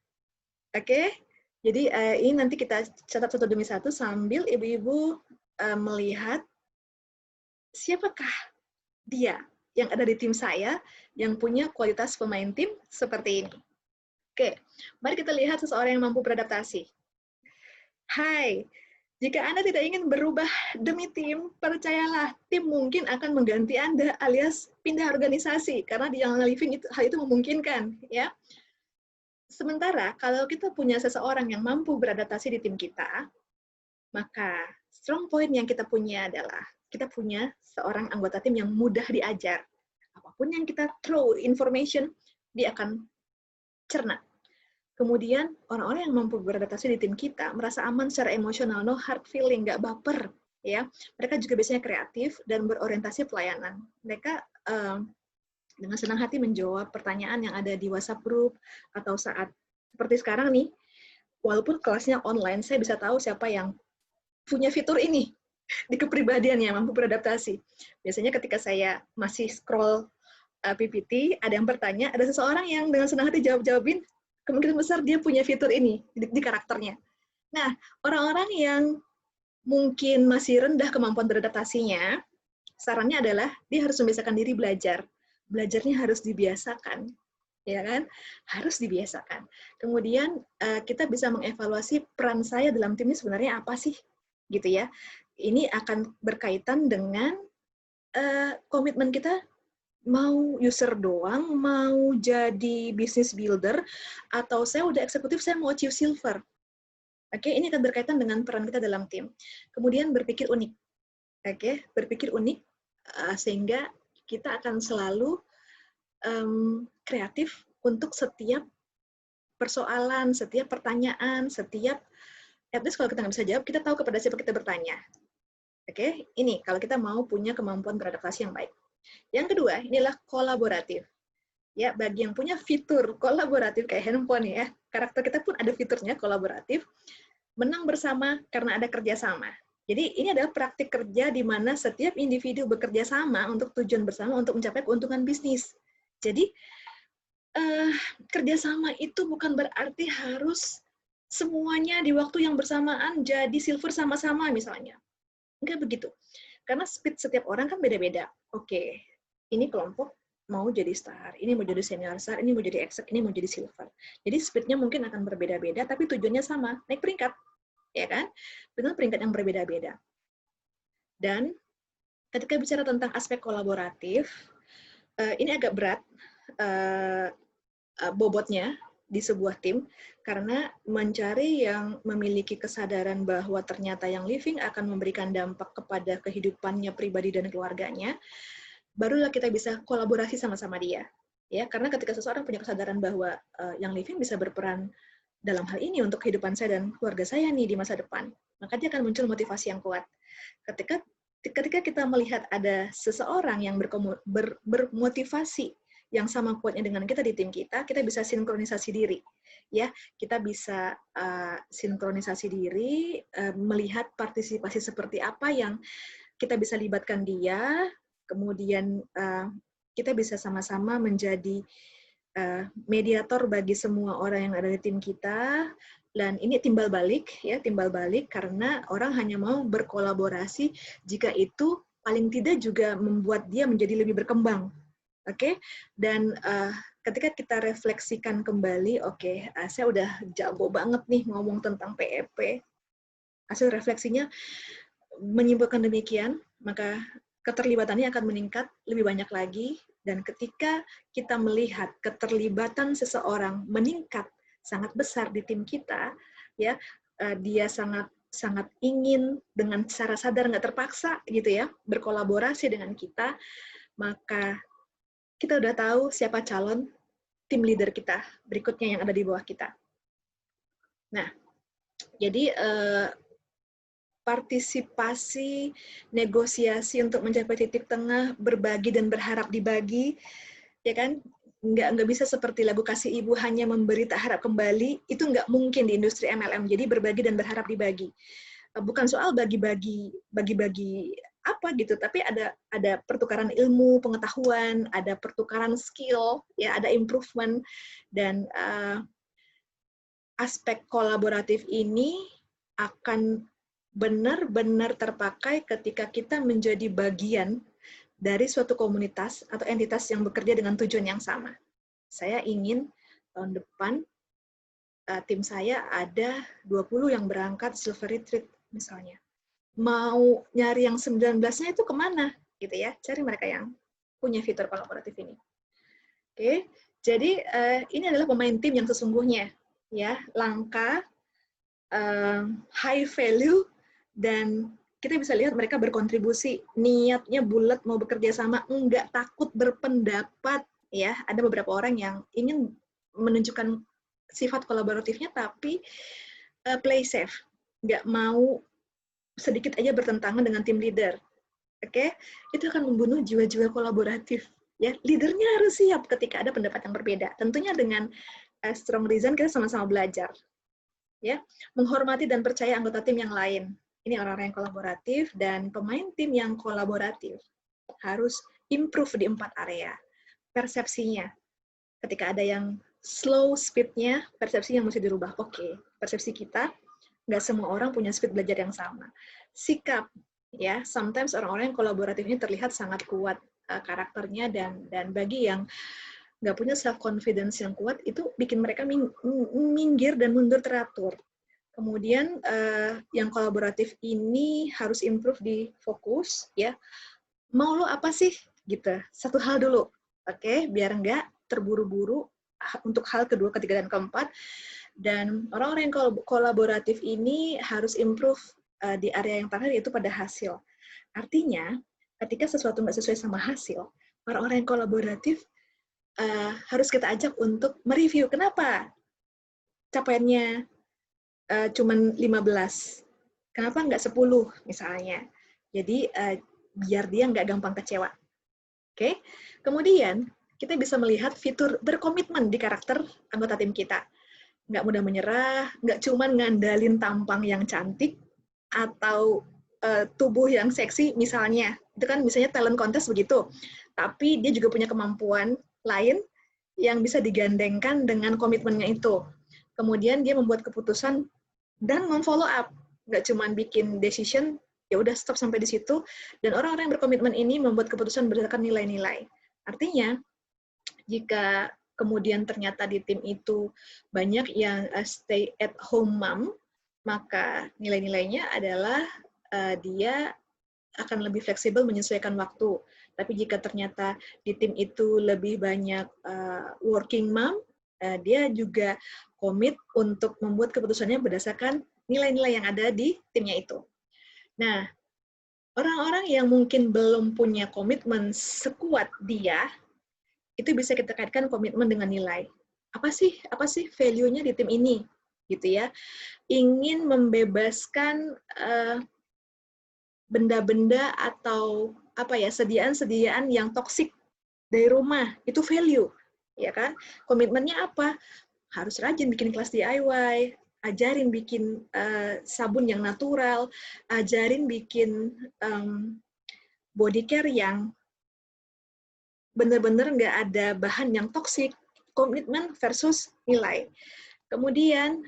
Oke? Jadi ini nanti kita catat satu demi satu sambil ibu-ibu melihat siapakah dia yang ada di tim saya yang punya kualitas pemain tim seperti ini. Oke, mari kita lihat seseorang yang mampu beradaptasi. Hai, jika Anda tidak ingin berubah demi tim, percayalah, tim mungkin akan mengganti Anda alias pindah organisasi, karena di Young Living hal itu memungkinkan. Ya. Sementara, kalau kita punya seseorang yang mampu beradaptasi di tim kita, maka strong point yang kita punya adalah kita punya seorang anggota tim yang mudah diajar. Apapun yang kita throw information, dia akan cerna. Kemudian, orang-orang yang mampu beradaptasi di tim kita merasa aman secara emosional, no hard feeling, nggak baper. Ya. Mereka juga biasanya kreatif dan berorientasi pelayanan. Mereka dengan senang hati menjawab pertanyaan yang ada di WhatsApp group, atau saat seperti sekarang nih, walaupun kelasnya online, saya bisa tahu siapa yang punya fitur ini di kepribadiannya, mampu beradaptasi. Biasanya ketika saya masih scroll PPT, ada yang bertanya, ada seseorang yang dengan senang hati jawabin, kemungkinan besar dia punya fitur ini di karakternya. Nah, orang-orang yang mungkin masih rendah kemampuan beradaptasinya, sarannya adalah dia harus membiasakan diri belajar. Belajarnya harus dibiasakan, ya kan? Harus dibiasakan. Kemudian kita bisa mengevaluasi peran saya dalam tim ini sebenarnya apa sih, gitu ya. Ini akan berkaitan dengan komitmen kita mau user doang, mau jadi business builder, atau saya udah eksekutif, saya mau achieve silver. Oke, ini akan berkaitan dengan peran kita dalam tim. Kemudian berpikir unik. Oke, berpikir unik sehingga kita akan selalu kreatif untuk setiap persoalan, setiap pertanyaan, setiap at least kalau kita nggak bisa jawab, kita tahu kepada siapa kita bertanya. Oke, ini kalau kita mau punya kemampuan beradaptasi yang baik. Yang kedua, inilah kolaboratif. Ya, bagi yang punya fitur kolaboratif kayak handphone ya, karakter kita pun ada fiturnya kolaboratif, menang bersama karena ada kerjasama. Jadi ini adalah praktik kerja di mana setiap individu bekerja sama untuk tujuan bersama untuk mencapai keuntungan bisnis. Jadi kerjasama itu bukan berarti harus semuanya di waktu yang bersamaan jadi silver sama-sama misalnya. Enggak begitu. Karena speed setiap orang kan beda-beda. Oke, ini kelompok mau jadi star, ini mau jadi senior star, ini mau jadi exec, ini mau jadi silver. Jadi speednya mungkin akan berbeda-beda, tapi tujuannya sama, naik peringkat. Ya kan? Dengan peringkat yang berbeda-beda. Dan ketika bicara tentang aspek kolaboratif, ini agak berat bobotnya di sebuah tim, karena mencari yang memiliki kesadaran bahwa ternyata yang living akan memberikan dampak kepada kehidupannya pribadi dan keluarganya, barulah kita bisa kolaborasi sama-sama dia. Ya, karena ketika seseorang punya kesadaran bahwa yang living bisa berperan dalam hal ini untuk kehidupan saya dan keluarga saya nih di masa depan, maka dia akan muncul motivasi yang kuat. Ketika kita melihat ada seseorang yang bermotivasi yang sama kuatnya dengan kita di tim kita bisa sinkronisasi diri. Ya, kita bisa sinkronisasi diri, melihat partisipasi seperti apa yang kita bisa libatkan dia, kemudian kita bisa sama-sama menjadi mediator bagi semua orang yang ada di tim kita. Dan ini timbal balik karena orang hanya mau berkolaborasi jika itu paling tidak juga membuat dia menjadi lebih berkembang. Oke, dan ketika kita refleksikan kembali, saya udah jago banget nih ngomong tentang PEP. Hasil refleksinya menyimpulkan demikian, maka keterlibatannya akan meningkat lebih banyak lagi, dan ketika kita melihat keterlibatan seseorang meningkat sangat besar di tim kita, ya, dia sangat ingin dengan secara sadar nggak terpaksa gitu ya berkolaborasi dengan kita, maka kita udah tahu siapa calon tim leader kita berikutnya yang ada di bawah kita. Nah, jadi partisipasi, negosiasi untuk mencapai titik tengah, berbagi dan berharap dibagi, ya kan? Nggak bisa seperti lagu Kasih Ibu hanya memberi tak harap kembali, itu nggak mungkin di industri MLM. Jadi berbagi dan berharap dibagi. Bukan soal bagi-bagi apa gitu, tapi ada pertukaran ilmu, pengetahuan, ada pertukaran skill, ya, ada improvement, dan aspek kolaboratif ini akan benar-benar terpakai ketika kita menjadi bagian dari suatu komunitas atau entitas yang bekerja dengan tujuan yang sama. Saya ingin tahun depan tim saya ada 20 yang berangkat Silver Retreat misalnya. Mau nyari yang 19-nya itu kemana? Gitu ya, cari mereka yang punya fitur kolaboratif ini. Oke, jadi ini adalah pemain tim yang sesungguhnya, ya, langka, high value, dan kita bisa lihat mereka berkontribusi, niatnya bulat mau bekerja sama, enggak takut berpendapat, ya. Ada beberapa orang yang ingin menunjukkan sifat kolaboratifnya tapi play safe, nggak mau sedikit aja bertentangan dengan tim leader. Oke, itu akan membunuh jiwa-jiwa kolaboratif. Ya, leadernya harus siap ketika ada pendapat yang berbeda. Tentunya dengan strong reason kita sama-sama belajar. Ya, menghormati dan percaya anggota tim yang lain. Ini orang-orang yang kolaboratif, dan pemain tim yang kolaboratif harus improve di 4 area. Persepsinya, ketika ada yang slow speed-nya, persepsi yang mesti dirubah. Oke, persepsi kita, nggak semua orang punya speed belajar yang sama. Sikap, ya, sometimes orang-orang yang kolaboratif ini terlihat sangat kuat karakternya, dan bagi yang nggak punya self-confidence yang kuat, itu bikin mereka minggir dan mundur teratur. Kemudian yang kolaboratif ini harus improve di fokus, ya, mau lo apa sih? Gitu. Satu hal dulu, oke? Biar nggak terburu-buru untuk hal kedua, ketiga, dan keempat. Dan orang-orang yang kolaboratif ini harus improve di area yang terakhir, yaitu pada hasil. Artinya, ketika sesuatu nggak sesuai sama hasil, orang-orang yang kolaboratif harus kita ajak untuk mereview. Kenapa capaiannya cuman 15? Kenapa nggak 10 misalnya? Jadi biar dia nggak gampang kecewa. Oke? Kemudian kita bisa melihat fitur berkomitmen di karakter anggota tim kita. Nggak mudah menyerah, nggak cuman ngandalin tampang yang cantik atau tubuh yang seksi misalnya. Itu kan misalnya talent contest begitu. Tapi dia juga punya kemampuan lain yang bisa digandengkan dengan komitmennya itu. Kemudian dia membuat keputusan dan memfollow up, nggak cuma bikin decision ya udah stop sampai di situ. Dan orang-orang yang berkomitmen ini membuat keputusan berdasarkan nilai-nilai. Artinya jika kemudian ternyata di tim itu banyak yang stay at home mom, maka nilai-nilainya adalah dia akan lebih fleksibel menyesuaikan waktu. Tapi jika ternyata di tim itu lebih banyak working mom, dia juga komit untuk membuat keputusannya berdasarkan nilai-nilai yang ada di timnya itu. Nah, orang-orang yang mungkin belum punya komitmen sekuat dia, itu bisa kita kaitkan komitmen dengan nilai. Apa sih value-nya di tim ini? Gitu ya. Ingin membebaskan benda-benda atau apa ya, sediaan-sediaan yang toksik dari rumah, itu value, ya kan? Komitmennya apa? Harus rajin bikin kelas DIY, ajarin bikin sabun yang natural, ajarin bikin body care yang benar-benar nggak ada bahan yang toksik. Komitmen versus nilai. Kemudian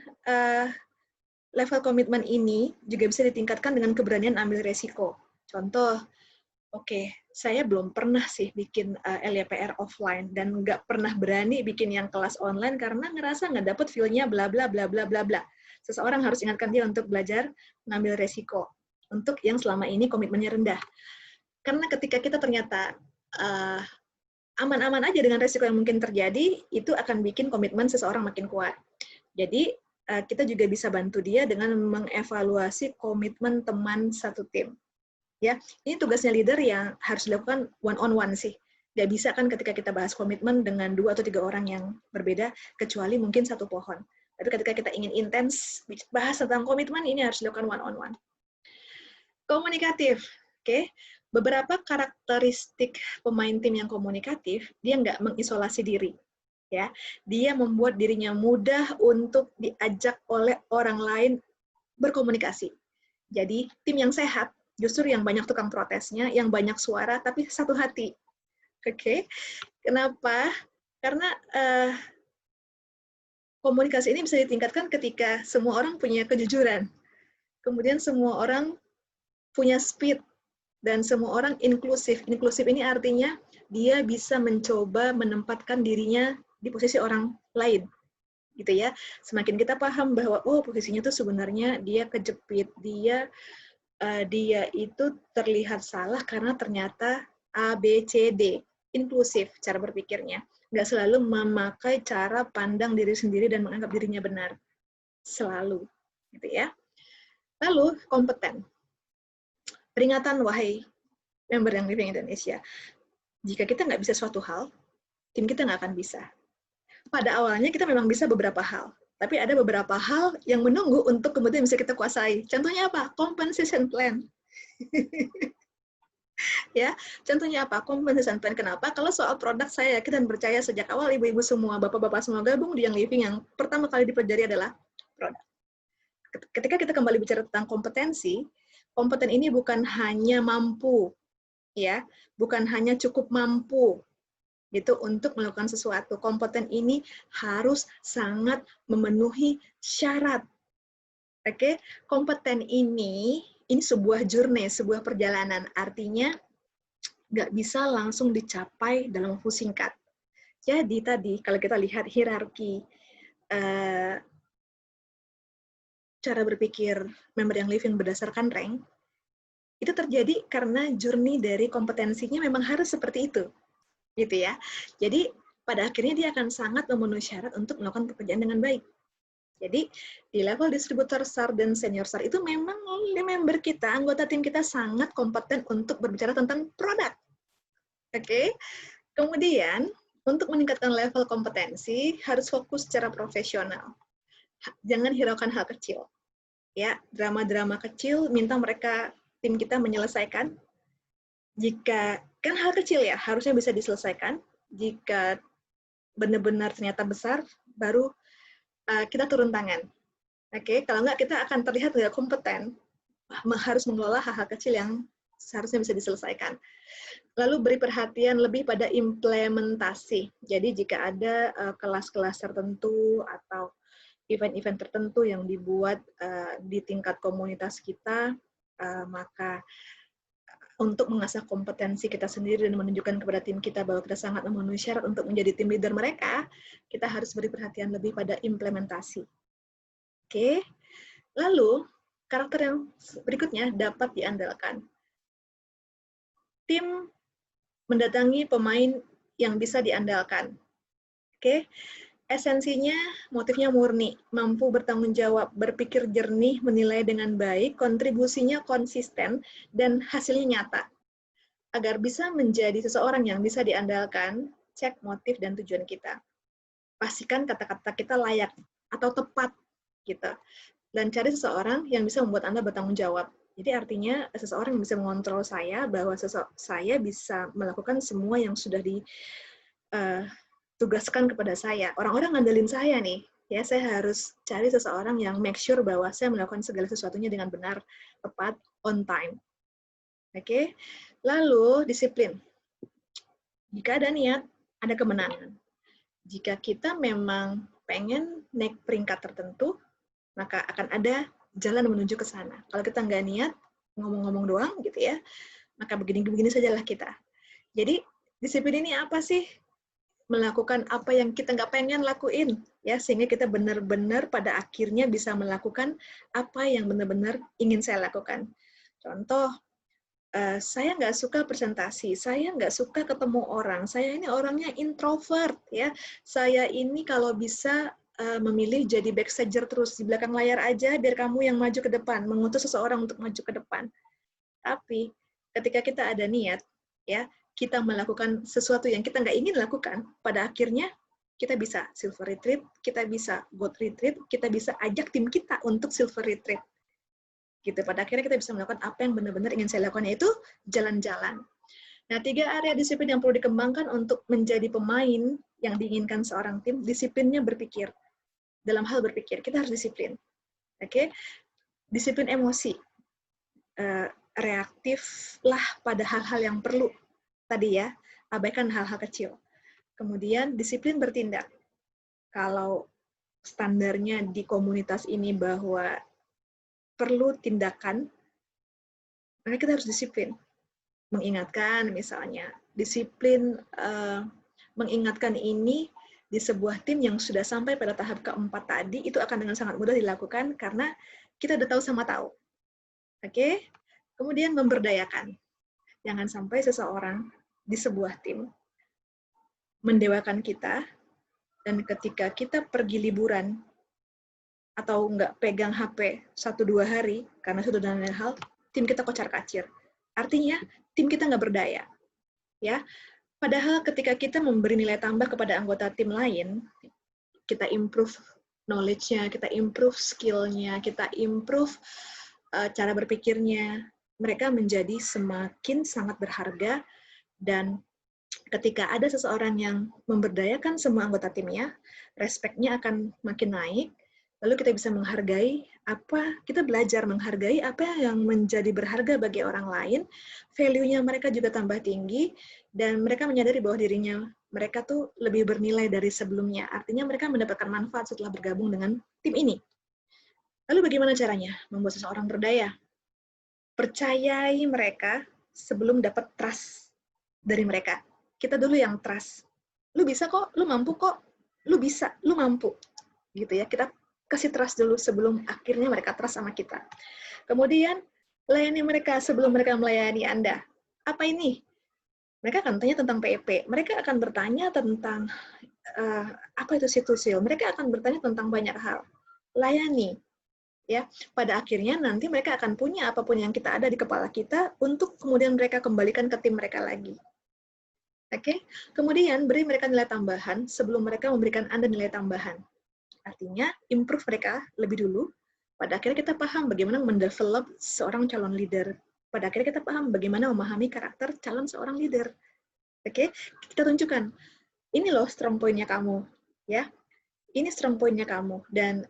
level komitmen ini juga bisa ditingkatkan dengan keberanian ambil resiko. Contoh, oke, saya belum pernah sih bikin LYPR offline dan nggak pernah berani bikin yang kelas online karena ngerasa nggak dapet feel-nya bla bla bla bla bla bla. Seseorang harus ingatkan dia untuk belajar mengambil resiko untuk yang selama ini komitmennya rendah. Karena ketika kita ternyata aman-aman aja dengan resiko yang mungkin terjadi, itu akan bikin komitmen seseorang makin kuat. Jadi kita juga bisa bantu dia dengan mengevaluasi komitmen teman satu tim. Ya, ini tugasnya leader yang harus dilakukan one-on-one sih. Nggak bisa kan ketika kita bahas komitmen dengan 2 atau 3 orang yang berbeda, kecuali mungkin satu pohon. Tapi ketika kita ingin intens bahas tentang komitmen, ini harus dilakukan one-on-one. Komunikatif, oke. Beberapa karakteristik pemain tim yang komunikatif, dia nggak mengisolasi diri. Ya, dia membuat dirinya mudah untuk diajak oleh orang lain berkomunikasi. Jadi, tim yang sehat justru yang banyak tukang protesnya, yang banyak suara, tapi satu hati. Oke, kenapa? Karena komunikasi ini bisa ditingkatkan ketika semua orang punya kejujuran. Kemudian semua orang punya speed, dan semua orang inklusif. Inklusif ini artinya dia bisa mencoba menempatkan dirinya di posisi orang lain. Gitu ya. Semakin kita paham bahwa oh posisinya itu sebenarnya dia kejepit, dia itu terlihat salah karena ternyata A, B, C, D. Inklusif cara berpikirnya. Nggak selalu memakai cara pandang diri sendiri dan menganggap dirinya benar. Selalu. Gitu ya. Lalu, kompeten. Peringatan, wahai member yang Living Indonesia. Jika kita nggak bisa suatu hal, tim kita nggak akan bisa. Pada awalnya kita memang bisa beberapa hal. Tapi ada beberapa hal yang menunggu untuk kemudian bisa kita kuasai. Contohnya apa? Compensation plan. Ya, contohnya apa? Compensation plan. Kenapa? Kalau soal produk saya yakin dan percaya sejak awal ibu-ibu semua, bapak-bapak semua gabung di Young Living yang pertama kali dipelajari adalah produk. Ketika kita kembali bicara tentang kompetensi, kompeten ini bukan hanya mampu, ya, bukan hanya cukup mampu gitu untuk melakukan sesuatu. Kompeten ini harus sangat memenuhi syarat. Oke, kompeten ini sebuah journey, sebuah perjalanan. Artinya nggak bisa langsung dicapai dalam waktu singkat. Jadi tadi kalau kita lihat hierarki cara berpikir member yang living berdasarkan rank, Itu terjadi karena journey dari kompetensinya memang harus seperti itu, gitu ya. Jadi pada akhirnya dia akan sangat memenuhi syarat untuk melakukan pekerjaan dengan baik. Jadi di level distributor SAR dan senior SAR itu memang member kita, anggota tim kita sangat kompeten untuk berbicara tentang produk. Oke. Kemudian untuk meningkatkan level kompetensi harus fokus secara profesional. Jangan hiraukan hal kecil. Ya, drama-drama kecil minta mereka tim kita menyelesaikan. Jika kan hal kecil ya, harusnya bisa diselesaikan. Jika benar-benar ternyata besar, baru kita turun tangan. Oke, kalau nggak kita akan terlihat nggak kompeten, harus mengelola hal-hal kecil yang seharusnya bisa diselesaikan. Lalu beri perhatian lebih pada implementasi. Jadi jika ada kelas-kelas tertentu atau event-event tertentu yang dibuat di tingkat komunitas kita, maka untuk mengasah kompetensi kita sendiri dan menunjukkan kepada tim kita bahwa kita sangat memenuhi syarat untuk menjadi tim leader mereka, kita harus beri perhatian lebih pada implementasi. Oke, lalu karakter yang berikutnya dapat diandalkan. Tim mendatangi pemain yang bisa diandalkan. Oke, esensinya motifnya murni, mampu bertanggung jawab, berpikir jernih, menilai dengan baik, kontribusinya konsisten, dan hasilnya nyata. Agar bisa menjadi seseorang yang bisa diandalkan, cek motif dan tujuan kita. Pastikan kata-kata kita layak atau tepat, gitu. Dan cari seseorang yang bisa membuat Anda bertanggung jawab. Jadi artinya seseorang yang bisa mengontrol saya, bahwa saya bisa melakukan semua yang sudah ditugaskan kepada saya. Orang-orang ngandelin saya nih, ya saya harus cari seseorang yang make sure bahwa saya melakukan segala sesuatunya dengan benar, tepat, on time. Oke, lalu disiplin. Jika ada niat, ada kemenangan. Jika kita memang pengen naik peringkat tertentu, maka akan ada jalan menuju ke sana. Kalau kita nggak niat, ngomong-ngomong doang gitu ya, maka begini-begini sajalah kita. Jadi, disiplin ini apa sih? Melakukan apa yang kita nggak pengen lakuin, ya, sehingga kita benar-benar pada akhirnya bisa melakukan apa yang benar-benar ingin saya lakukan. Contoh, saya nggak suka presentasi, saya nggak suka ketemu orang, saya ini orangnya introvert, ya. Saya ini kalau bisa memilih jadi backstager terus di belakang layar aja biar kamu yang maju ke depan, mengutus seseorang untuk maju ke depan. Tapi ketika kita ada niat, ya kita melakukan sesuatu yang kita nggak ingin lakukan, pada akhirnya kita bisa silver retreat, kita bisa gold retreat, kita bisa ajak tim kita untuk silver retreat. Gitu. Pada akhirnya kita bisa melakukan apa yang benar-benar ingin saya lakukan, yaitu jalan-jalan. Nah, 3 area disiplin yang perlu dikembangkan untuk menjadi pemain yang diinginkan seorang tim, disiplinnya berpikir. Dalam hal berpikir, kita harus disiplin. Oke? Disiplin emosi. Reaktiflah pada hal-hal yang perlu. Tadi ya, abaikan hal-hal kecil. Kemudian, disiplin bertindak. Kalau standarnya di komunitas ini bahwa perlu tindakan, maka kita harus disiplin. Mengingatkan misalnya, disiplin mengingatkan ini di sebuah tim yang sudah sampai pada tahap keempat tadi, itu akan dengan sangat mudah dilakukan karena kita udah tahu sama tahu. Oke? Kemudian memberdayakan. Jangan sampai seseorang di sebuah tim mendewakan kita, dan ketika kita pergi liburan atau nggak pegang HP 1-2 hari karena sudah dan lain hal, tim kita kocar-kacir. Artinya, tim kita nggak berdaya. Ya, padahal ketika kita memberi nilai tambah kepada anggota tim lain, kita improve knowledge-nya, kita improve skill-nya, kita improve cara berpikirnya, mereka menjadi semakin sangat berharga, dan ketika ada seseorang yang memberdayakan semua anggota timnya, respect-nya akan makin naik, lalu kita bisa menghargai kita belajar menghargai apa yang menjadi berharga bagi orang lain, value-nya mereka juga tambah tinggi, dan mereka menyadari bahwa dirinya mereka tuh lebih bernilai dari sebelumnya. Artinya mereka mendapatkan manfaat setelah bergabung dengan tim ini. Lalu bagaimana caranya membuat seseorang berdaya? Percayai mereka sebelum dapat trust dari mereka. Kita dulu yang trust. Lu bisa kok, lu mampu kok, lu bisa, lu mampu. Gitu ya, kita kasih trust dulu sebelum akhirnya mereka trust sama kita. Kemudian, layani mereka sebelum mereka melayani Anda. Apa ini? Mereka akan tanya tentang PEP, mereka akan bertanya tentang apa itu situsil, mereka akan bertanya tentang banyak hal. Layani, ya. Pada akhirnya nanti mereka akan punya apapun yang kita ada di kepala kita untuk kemudian mereka kembalikan ke tim mereka lagi. Oke? Kemudian beri mereka nilai tambahan sebelum mereka memberikan Anda nilai tambahan. Artinya improve mereka lebih dulu. Pada akhirnya kita paham bagaimana mendevelop seorang calon leader. Pada akhirnya kita paham bagaimana memahami karakter calon seorang leader. Oke? Kita tunjukkan, ini loh strong point-nya kamu, ya. Ini strong point-nya kamu, dan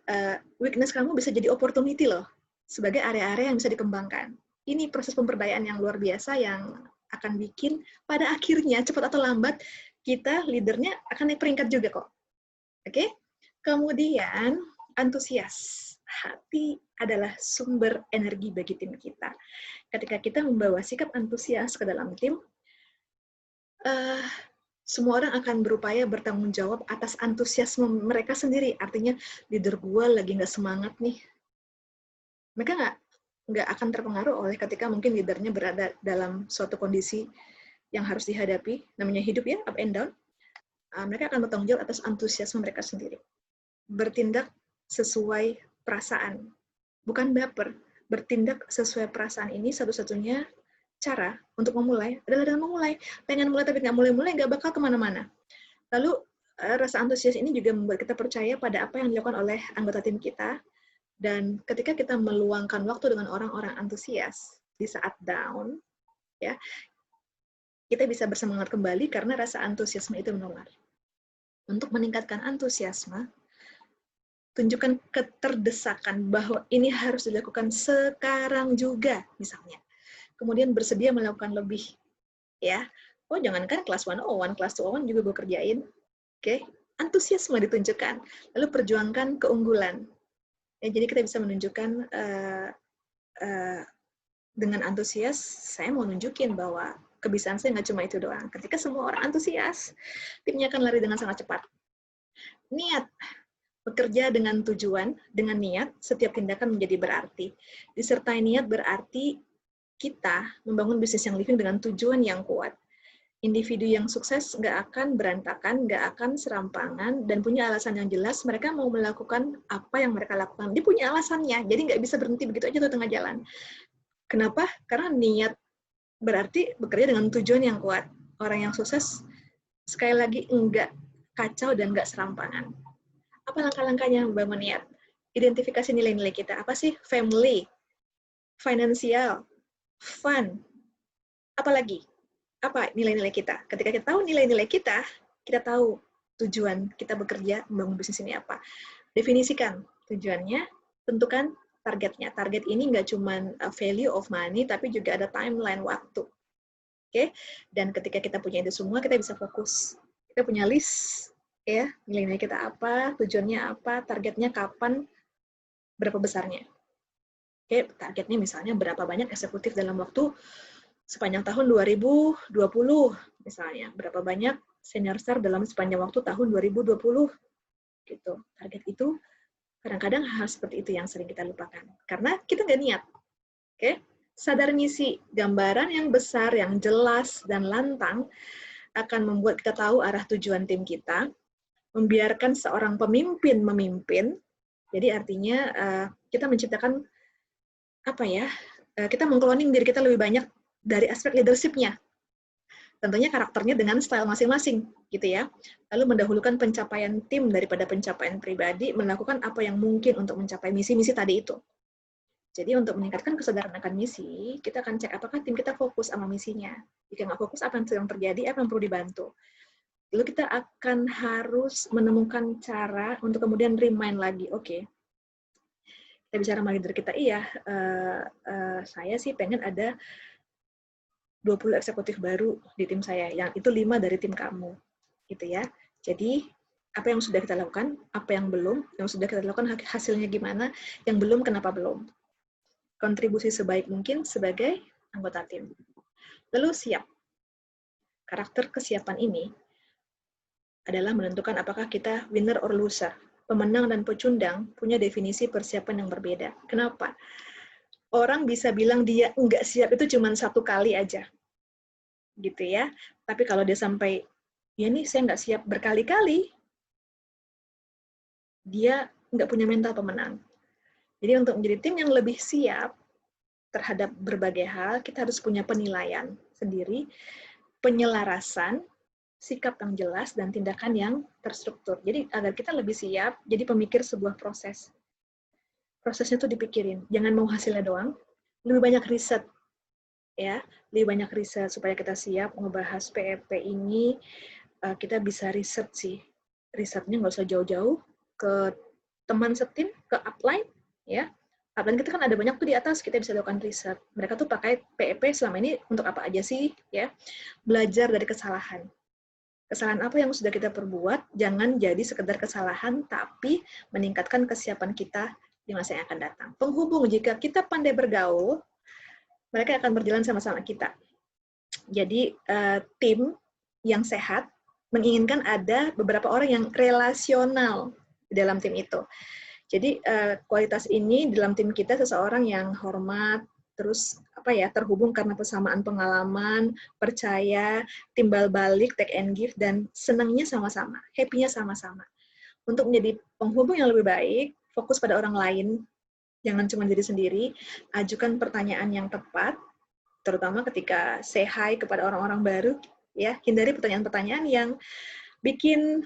weakness kamu bisa jadi opportunity loh, sebagai area-area yang bisa dikembangkan. Ini proses pemberdayaan yang luar biasa yang akan bikin pada akhirnya, cepat atau lambat, kita leadernya akan naik peringkat juga kok. Oke? Kemudian, antusias. Hati adalah sumber energi bagi tim kita. Ketika kita membawa sikap antusias ke dalam tim, semua orang akan berupaya bertanggung jawab atas antusiasme mereka sendiri. Artinya, leader gue lagi nggak semangat nih. Mereka nggak akan terpengaruh oleh ketika mungkin leadernya berada dalam suatu kondisi yang harus dihadapi, namanya hidup ya, up and down. Mereka akan bertanggung jawab atas antusiasme mereka sendiri. Bertindak sesuai perasaan, bukan baper. Bertindak sesuai perasaan ini satu-satunya cara untuk memulai adalah dengan memulai. Pengen mulai tapi nggak mulai-mulai, nggak bakal kemana-mana. Lalu rasa antusias ini juga membuat kita percaya pada apa yang dilakukan oleh anggota tim kita, dan ketika kita meluangkan waktu dengan orang-orang antusias di saat down, ya, kita bisa bersemangat kembali karena rasa antusiasme itu menular. Untuk meningkatkan antusiasme, tunjukkan keterdesakan bahwa ini harus dilakukan sekarang juga, misalnya. Kemudian bersedia melakukan lebih, ya. Oh, jangankan kelas 101, kelas 201 juga gue kerjain. Oke, antusiasme ditunjukkan. Lalu perjuangkan keunggulan. Ya, jadi kita bisa menunjukkan dengan antusias, saya mau nunjukin bahwa kebiasaan saya nggak cuma itu doang. Ketika semua orang antusias, timnya akan lari dengan sangat cepat. Niat. Bekerja dengan tujuan, dengan niat, setiap tindakan menjadi berarti. Disertai niat berarti kita membangun bisnis yang living dengan tujuan yang kuat. Individu yang sukses nggak akan berantakan, nggak akan serampangan, dan punya alasan yang jelas, mereka mau melakukan apa yang mereka lakukan. Dia punya alasannya, jadi nggak bisa berhenti begitu aja tuh tengah jalan. Kenapa? Karena niat berarti bekerja dengan tujuan yang kuat. Orang yang sukses, sekali lagi, nggak kacau dan nggak serampangan. Apa langkah-langkahnya membangun niat? Identifikasi nilai-nilai kita. Apa sih? Family, financial, fun. Apalagi? Apa nilai-nilai kita? Ketika kita tahu nilai-nilai kita tahu tujuan kita bekerja membangun bisnis ini apa. Definisikan tujuannya, tentukan targetnya. Target ini nggak cuma value of money, tapi juga ada timeline waktu. Oke? Dan ketika kita punya itu semua, kita bisa fokus. Kita punya list, ya, nilai-nilai kita apa, tujuannya apa, targetnya kapan, berapa besarnya. Oke, targetnya misalnya berapa banyak eksekutif dalam waktu sepanjang tahun 2020, misalnya. Berapa banyak senior star dalam sepanjang waktu tahun 2020. Gitu. Target itu kadang-kadang hal seperti itu yang sering kita lupakan. Karena kita nggak niat. Oke? Sadar misi, gambaran yang besar, yang jelas, dan lantang akan membuat kita tahu arah tujuan tim kita, membiarkan seorang pemimpin memimpin. Jadi artinya kita menciptakan apa ya? Kita mengkloning diri kita lebih banyak dari aspek leadership-nya. Tentunya karakternya dengan style masing-masing, gitu ya. Lalu mendahulukan pencapaian tim daripada pencapaian pribadi, melakukan apa yang mungkin untuk mencapai misi-misi tadi itu. Jadi untuk meningkatkan kesadaran akan misi, kita akan cek apakah tim kita fokus sama misinya. Jika nggak fokus, apa yang sedang terjadi, apa yang perlu dibantu. Lalu kita akan harus menemukan cara untuk kemudian remind lagi, oke, kita bicara sama leader kita, iya, saya sih pengen ada 20 eksekutif baru di tim saya, yang itu 5 dari tim kamu, gitu ya. Jadi, apa yang sudah kita lakukan, apa yang belum, yang sudah kita lakukan hasilnya gimana, yang belum kenapa belum. Kontribusi sebaik mungkin sebagai anggota tim. Lalu siap. Karakter kesiapan ini adalah menentukan apakah kita winner or loser. Pemenang dan pecundang punya definisi persiapan yang berbeda. Kenapa? orang bisa bilang dia nggak siap itu cuma 1 kali aja, gitu ya. Tapi kalau dia sampai, ya nih saya nggak siap berkali-kali, dia nggak punya mental pemenang. Jadi untuk menjadi tim yang lebih siap terhadap berbagai hal, kita harus punya penilaian sendiri, penyelarasan, sikap yang jelas, dan tindakan yang terstruktur. Jadi agar kita lebih siap, jadi pemikir sebuah proses. Prosesnya tuh dipikirin, jangan mau hasilnya doang, lebih banyak riset, ya, lebih banyak riset supaya kita siap ngebahas PEP ini. Kita bisa riset sih, risetnya nggak usah jauh-jauh ke teman setim, ke upline, ya. Upline kita kan ada banyak tuh di atas, kita bisa lakukan riset. Mereka tuh pakai PEP selama ini untuk apa aja sih, ya? Belajar dari kesalahan. Kesalahan apa yang sudah kita perbuat, jangan jadi sekedar kesalahan, tapi meningkatkan kesiapan kita di masa yang akan datang. Penghubung, jika kita pandai bergaul, mereka akan berjalan sama-sama kita. Jadi, tim yang sehat menginginkan ada beberapa orang yang relasional di dalam tim itu. Jadi kualitas ini dalam tim kita seseorang yang hormat, terus terhubung karena persamaan pengalaman, percaya, timbal balik, take and give, dan senangnya sama-sama, happy-nya sama-sama. Untuk menjadi penghubung yang lebih baik, fokus pada orang lain, jangan cuma diri sendiri, ajukan pertanyaan yang tepat, terutama ketika say hi kepada orang-orang baru, ya, hindari pertanyaan-pertanyaan yang bikin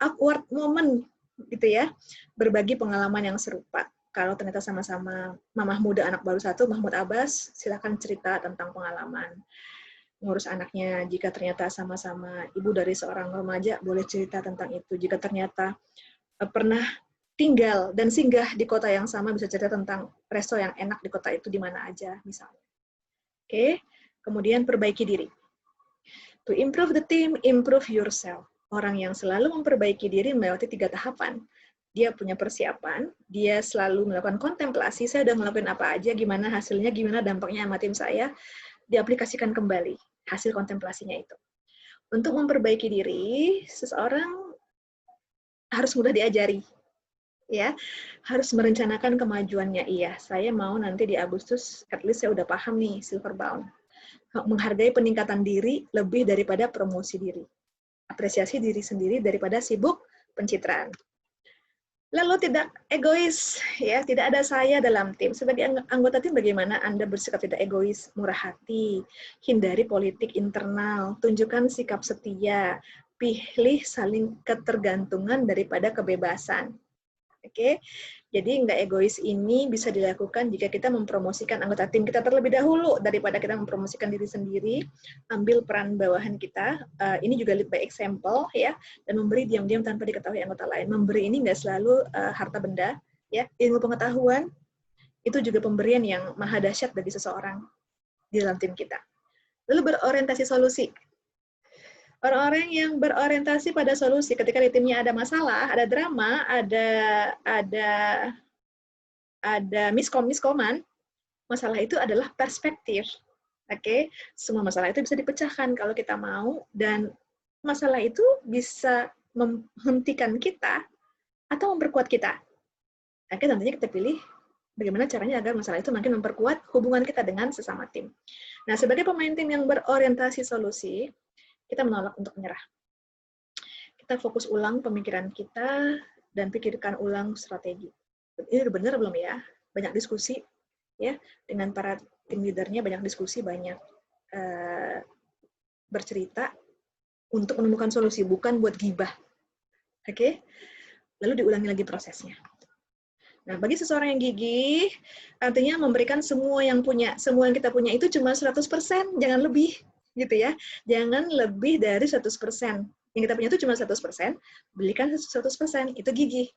awkward moment, gitu ya. Berbagi pengalaman yang serupa. Kalau ternyata sama-sama mamah muda anak baru satu, Mahmud Abbas, silakan cerita tentang pengalaman ngurus anaknya. Jika ternyata sama-sama ibu dari seorang remaja, boleh cerita tentang itu. Jika ternyata pernah tinggal dan singgah di kota yang sama, bisa cerita tentang resto yang enak di kota itu di mana aja, misalnya. Oke, kemudian perbaiki diri. To improve the team, improve yourself. Orang yang selalu memperbaiki diri melewati 3 tahapan. Dia punya persiapan, dia selalu melakukan kontemplasi, saya udah ngelakuin apa aja, gimana hasilnya, gimana dampaknya sama tim saya, diaplikasikan kembali hasil kontemplasinya itu. Untuk memperbaiki diri, seseorang harus mudah diajari. Ya, harus merencanakan kemajuannya. Iya, saya mau nanti di Agustus, at least saya udah paham nih, silver bound. Menghargai peningkatan diri lebih daripada promosi diri. Apresiasi diri sendiri daripada sibuk pencitraan. Lalu tidak egois, ya, tidak ada saya dalam tim. Sebagai anggota tim, bagaimana Anda bersikap tidak egois, murah hati, hindari politik internal, tunjukkan sikap setia, pilih saling ketergantungan daripada kebebasan. Oke, jadi nggak egois ini bisa dilakukan jika kita mempromosikan anggota tim kita terlebih dahulu daripada kita mempromosikan diri sendiri. Ambil peran bawahan kita, ini juga lead by example, ya, dan memberi diam-diam tanpa diketahui anggota lain. Memberi ini nggak selalu harta benda, ya, ilmu pengetahuan itu juga pemberian yang maha dahsyat bagi seseorang di dalam tim kita. Lalu berorientasi solusi. Orang-orang yang berorientasi pada solusi ketika di timnya ada masalah, ada drama, ada miskoman, masalah itu adalah perspektif. Oke, semua masalah itu bisa dipecahkan kalau kita mau, dan masalah itu bisa menghentikan kita atau memperkuat kita. Oke, tentunya kita pilih bagaimana caranya agar masalah itu makin memperkuat hubungan kita dengan sesama tim. Nah, sebagai pemain tim yang berorientasi solusi, kita menolak untuk menyerah. Kita fokus ulang pemikiran kita dan pikirkan ulang strategi. Ini benar belum ya? Banyak diskusi, ya, dengan para tim leadernya, banyak diskusi, banyak bercerita untuk menemukan solusi, bukan buat gibah. Oke? Lalu diulangi lagi prosesnya. Nah, bagi seseorang yang gigih, artinya memberikan semua yang kita punya itu cuma 100%, jangan lebih, gitu ya. Jangan lebih dari 100%. Yang kita punya itu cuma 100%, belikan 100%, itu gigih.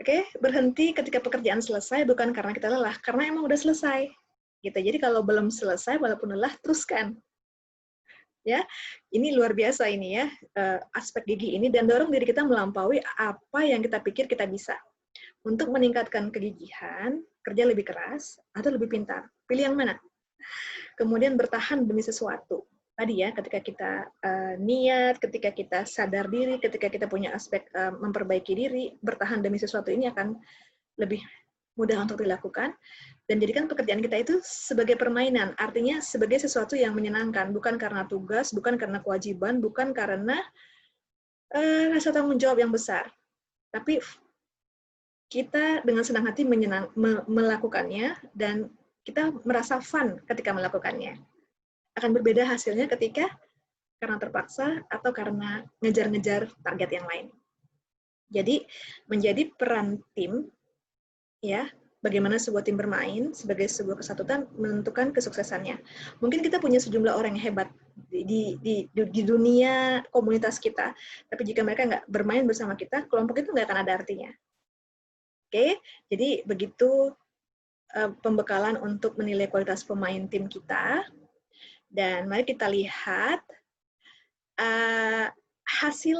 Oke, berhenti ketika pekerjaan selesai bukan karena kita lelah, karena emang udah selesai. Gitu. Jadi kalau belum selesai, walaupun lelah, teruskan. Ya, ini luar biasa ini ya, aspek gigih ini, dan dorong diri kita melampaui apa yang kita pikir kita bisa. Untuk meningkatkan kegigihan, kerja lebih keras, atau lebih pintar. Pilih yang mana? Kemudian bertahan demi sesuatu. Tadi ya, ketika kita niat, ketika kita sadar diri, ketika kita punya aspek memperbaiki diri, bertahan demi sesuatu ini akan lebih mudah untuk dilakukan, dan jadikan pekerjaan kita itu sebagai permainan, artinya sebagai sesuatu yang menyenangkan, bukan karena tugas, bukan karena kewajiban, bukan karena rasa tanggung jawab yang besar, tapi kita dengan senang hati melakukannya, dan kita merasa fun ketika melakukannya. Akan berbeda hasilnya ketika karena terpaksa atau karena ngejar-ngejar target yang lain. Jadi, menjadi peran tim, ya, bagaimana sebuah tim bermain sebagai sebuah kesatuan menentukan kesuksesannya. Mungkin kita punya sejumlah orang yang hebat di dunia komunitas kita, tapi jika mereka nggak bermain bersama kita, kelompok itu nggak akan ada artinya. Oke, jadi begitu pembekalan untuk menilai kualitas pemain tim kita. Dan mari kita lihat hasil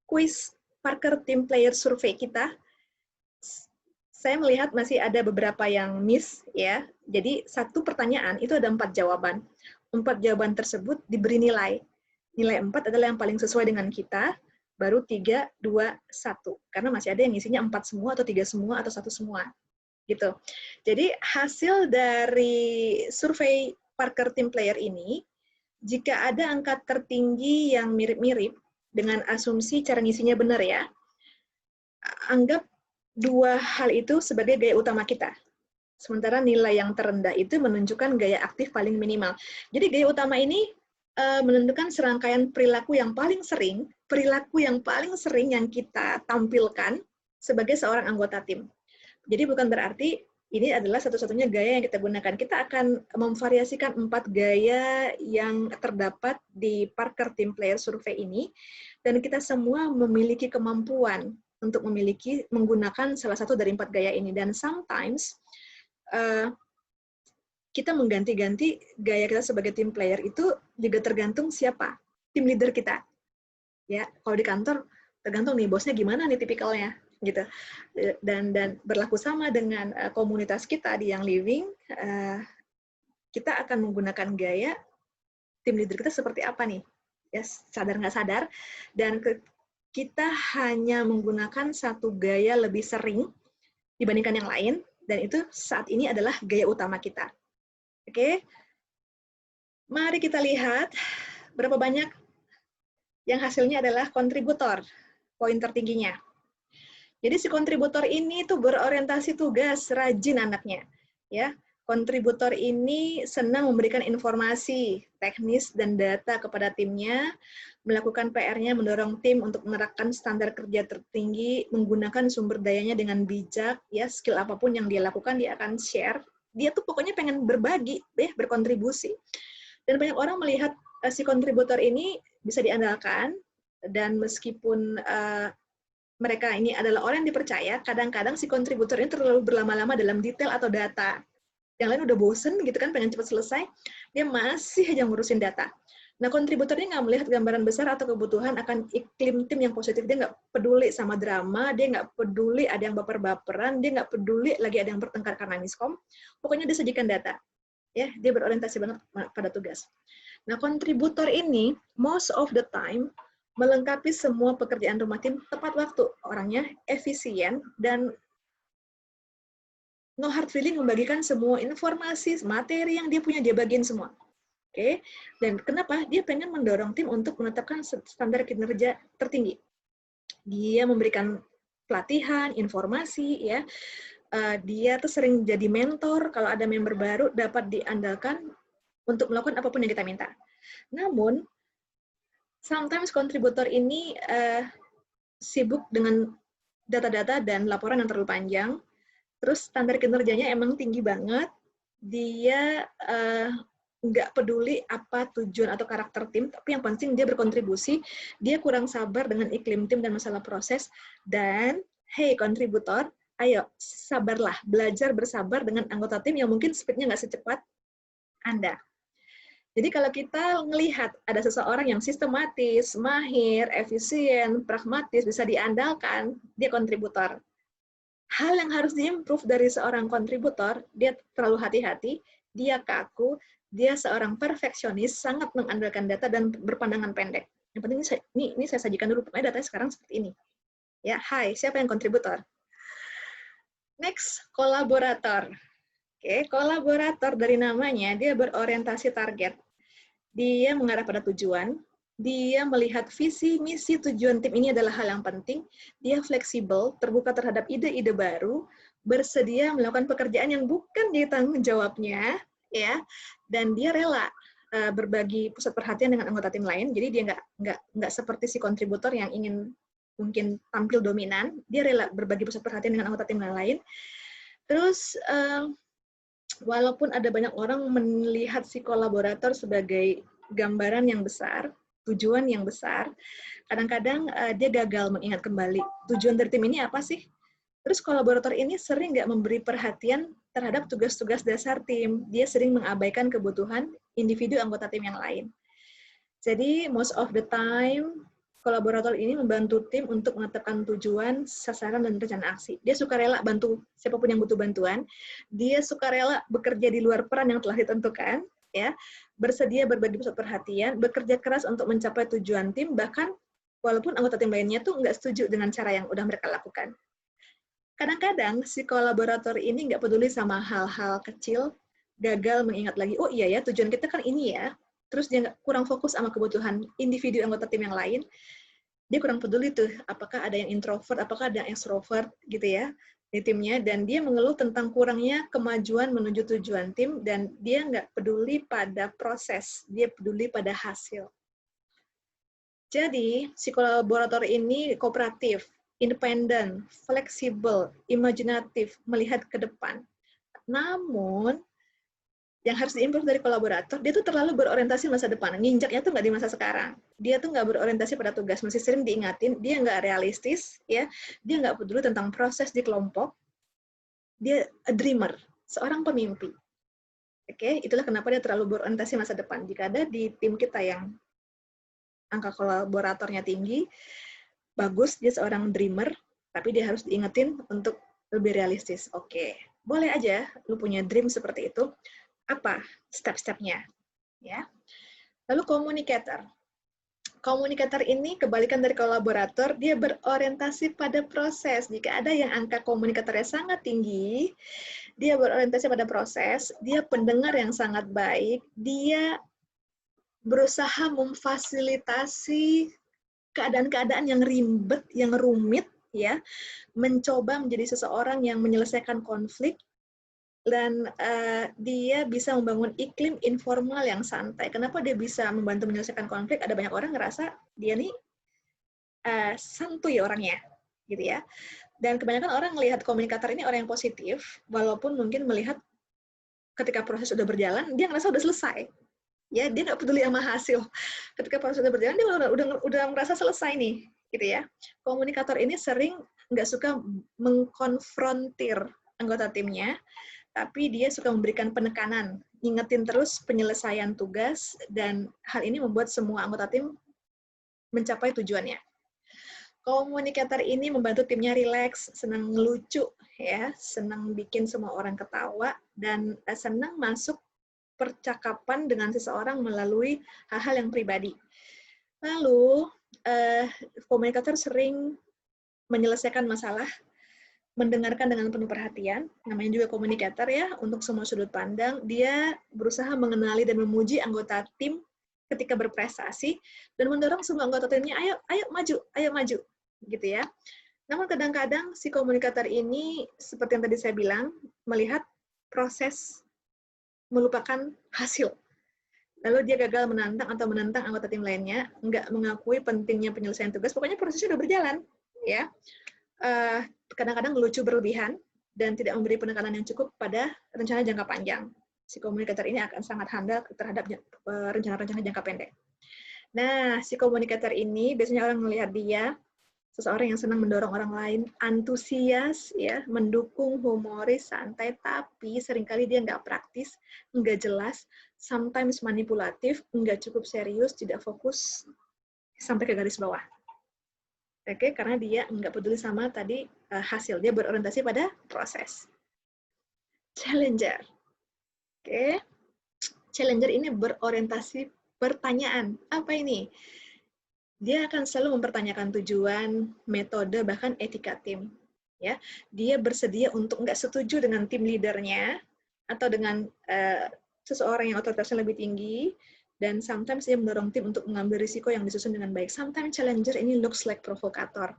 kuis Parker Team Player Survey kita. Saya melihat masih ada beberapa yang miss, ya. Jadi satu pertanyaan itu ada 4 jawaban. 4 jawaban tersebut diberi nilai. Nilai 4 adalah yang paling sesuai dengan kita, baru 3, 2, 1. Karena masih ada yang isinya 4 semua, atau 3 semua, atau 1 semua. Gitu. Jadi hasil dari survei Parker Team Player ini, jika ada angka tertinggi yang mirip-mirip, dengan asumsi cara ngisinya benar ya, anggap 2 hal itu sebagai gaya utama kita. Sementara nilai yang terendah itu menunjukkan gaya aktif paling minimal. Jadi gaya utama ini menentukan serangkaian perilaku yang paling sering yang kita tampilkan sebagai seorang anggota tim. Jadi bukan berarti ini adalah satu-satunya gaya yang kita gunakan. Kita akan memvariasikan 4 gaya yang terdapat di Parker Team Player Survey ini, dan kita semua memiliki kemampuan untuk menggunakan salah satu dari 4 gaya ini. Dan sometimes kita mengganti-ganti gaya kita sebagai team player itu juga tergantung siapa tim leader kita. Ya, kalau di kantor tergantung nih bosnya gimana nih tipikalnya gitu. Dan berlaku sama dengan komunitas kita di Young Living, kita akan menggunakan gaya tim leader kita seperti apa nih, ya, sadar nggak sadar, dan kita hanya menggunakan satu gaya lebih sering dibandingkan yang lain, dan itu saat ini adalah gaya utama kita. Oke, mari kita lihat berapa banyak yang hasilnya adalah kontributor, poin tertingginya. Jadi si kontributor ini tuh berorientasi tugas, rajin anaknya, ya. Kontributor ini senang memberikan informasi teknis dan data kepada timnya, melakukan PR-nya, mendorong tim untuk menerapkan standar kerja tertinggi, menggunakan sumber dayanya dengan bijak, ya, skill apapun yang dia lakukan dia akan share. Dia tuh pokoknya pengen berbagi, berkontribusi. Dan banyak orang melihat si kontributor ini bisa diandalkan, dan meskipun mereka ini adalah orang yang dipercaya, kadang-kadang si kontributor ini terlalu berlama-lama dalam detail atau data. Yang lain udah bosen gitu kan, pengen cepat selesai, dia masih aja ngurusin data. Nah, kontributornya nggak melihat gambaran besar atau kebutuhan akan iklim tim yang positif. Dia nggak peduli sama drama, dia nggak peduli ada yang baper-baperan, dia nggak peduli lagi ada yang bertengkar karena miskom. Pokoknya dia sajikan data. Ya, dia berorientasi banget pada tugas. Nah, kontributor ini most of the time melengkapi semua pekerjaan rumah tim tepat waktu, orangnya efisien, dan no hard feeling membagikan semua informasi, materi yang dia punya, dia bagiin semua. Oke, dan kenapa? Dia pengen mendorong tim untuk menetapkan standar kinerja tertinggi. Dia memberikan pelatihan, informasi, ya. Dia tuh sering jadi mentor, kalau ada member baru dapat diandalkan untuk melakukan apapun yang kita minta. Namun, sometimes kontributor ini sibuk dengan data-data dan laporan yang terlalu panjang, terus standar kinerjanya emang tinggi banget, dia nggak peduli apa tujuan atau karakter tim, tapi yang penting dia berkontribusi, dia kurang sabar dengan iklim tim dan masalah proses, dan hey kontributor, ayo sabarlah, belajar bersabar dengan anggota tim yang mungkin speed-nya nggak secepat Anda. Jadi kalau kita melihat ada seseorang yang sistematis, mahir, efisien, pragmatis, bisa diandalkan, dia kontributor. Hal yang harus diimprove dari seorang kontributor, dia terlalu hati-hati, dia kaku, dia seorang perfeksionis, sangat mengandalkan data dan berpandangan pendek. Yang penting ini saya sajikan dulu, pokoknya datanya sekarang seperti ini. Ya, hai, siapa yang kontributor? Next, kolaborator. Oke, kolaborator dari namanya, dia berorientasi target. Dia mengarah pada tujuan, dia melihat visi, misi, tujuan tim ini adalah hal yang penting, dia fleksibel, terbuka terhadap ide-ide baru, bersedia melakukan pekerjaan yang bukan di tanggung jawabnya, ya, dan dia rela berbagi pusat perhatian dengan anggota tim lain, jadi dia nggak seperti si kontributor yang ingin mungkin tampil dominan, dia rela berbagi pusat perhatian dengan anggota tim lain. Terus walaupun ada banyak orang melihat si kolaborator sebagai gambaran yang besar, tujuan yang besar, kadang-kadang dia gagal mengingat kembali tujuan dari tim ini apa sih? Terus kolaborator ini sering nggak memberi perhatian terhadap tugas-tugas dasar tim. Dia sering mengabaikan kebutuhan individu anggota tim yang lain. Jadi most of the time, kolaborator ini membantu tim untuk menetapkan tujuan, sasaran, dan rencana aksi. Dia suka rela bantu siapapun yang butuh bantuan. Dia suka rela bekerja di luar peran yang telah ditentukan, ya, bersedia berbagi pusat perhatian, bekerja keras untuk mencapai tujuan tim, bahkan walaupun anggota tim lainnya tuh nggak setuju dengan cara yang udah mereka lakukan. Kadang-kadang si kolaborator ini nggak peduli sama hal-hal kecil, gagal mengingat lagi, oh iya ya, tujuan kita kan ini ya, terus dia kurang fokus sama kebutuhan individu anggota tim yang lain, dia kurang peduli tuh, apakah ada yang introvert, apakah ada yang extrovert, gitu ya, di timnya, dan dia mengeluh tentang kurangnya kemajuan menuju tujuan tim, dan dia nggak peduli pada proses, dia peduli pada hasil. Jadi, si kolaborator ini kooperatif, independen, fleksibel, imajinatif, melihat ke depan. Namun, yang harus diimprove dari kolaborator, dia tuh terlalu berorientasi masa depan. Nginjaknya tuh nggak di masa sekarang. Dia tuh nggak berorientasi pada tugas. Masih sering diingatin, dia nggak realistis, ya. Dia nggak peduli tentang proses di kelompok. Dia a dreamer, seorang pemimpi. Oke, itulah kenapa dia terlalu berorientasi masa depan. Jika ada di tim kita yang angka kolaboratornya tinggi, bagus, dia seorang dreamer, tapi dia harus diingetin untuk lebih realistis. Oke, boleh aja lu punya dream seperti itu. Apa step-stepnya? Ya. Lalu communicator. Communicator ini kebalikan dari kolaborator, dia berorientasi pada proses. Jika ada yang angka komunikatornya sangat tinggi, dia berorientasi pada proses, dia pendengar yang sangat baik, dia berusaha memfasilitasi keadaan-keadaan yang ribet, yang rumit, ya, mencoba menjadi seseorang yang menyelesaikan konflik, dan dia bisa membangun iklim informal yang santai. Kenapa dia bisa membantu menyelesaikan konflik? Ada banyak orang ngerasa dia nih santuy orangnya, gitu ya. Dan kebanyakan orang melihat komunikator ini orang yang positif, walaupun mungkin melihat ketika proses sudah berjalan, dia ngerasa udah selesai. Ya, dia nggak peduli sama hasil. Ketika proses sudah berjalan, dia udah merasa selesai nih, gitu ya. Komunikator ini sering nggak suka mengkonfrontir anggota timnya, tapi dia suka memberikan penekanan, ngingetin terus penyelesaian tugas, dan hal ini membuat semua anggota tim mencapai tujuannya. Komunikator ini membantu timnya rileks, senang ngelucu, ya, senang bikin semua orang ketawa, dan senang masuk percakapan dengan seseorang melalui hal-hal yang pribadi. Lalu, komunikator sering menyelesaikan masalah, mendengarkan dengan penuh perhatian, namanya juga komunikator ya, untuk semua sudut pandang. Dia berusaha mengenali dan memuji anggota tim ketika berprestasi, dan mendorong semua anggota timnya, ayo maju, gitu ya. Namun kadang-kadang si komunikator ini, seperti yang tadi saya bilang, melihat proses melupakan hasil. Lalu dia gagal menantang anggota tim lainnya, nggak mengakui pentingnya penyelesaian tugas, pokoknya prosesnya udah berjalan, ya. Kadang-kadang lucu berlebihan dan tidak memberi penekanan yang cukup pada rencana jangka panjang. Si komunikator ini akan sangat handal terhadap rencana-rencana jangka pendek. Nah, si komunikator ini biasanya orang melihat dia seseorang yang senang mendorong orang lain, antusias, ya, mendukung, humoris, santai, tapi seringkali dia nggak praktis, nggak jelas, sometimes manipulatif, nggak cukup serius, tidak fokus sampai ke garis bawah. Oke, karena dia nggak peduli sama tadi hasil, dia berorientasi pada proses. Challenger. Oke, challenger ini berorientasi pertanyaan. Apa ini? Dia akan selalu mempertanyakan tujuan, metode, bahkan etika tim. ya, dia bersedia untuk nggak setuju dengan tim leadernya atau dengan seseorang yang otoritasnya lebih tinggi, dan sometimes dia mendorong tim untuk mengambil risiko yang disusun dengan baik. Sometimes challenger ini looks like provokator.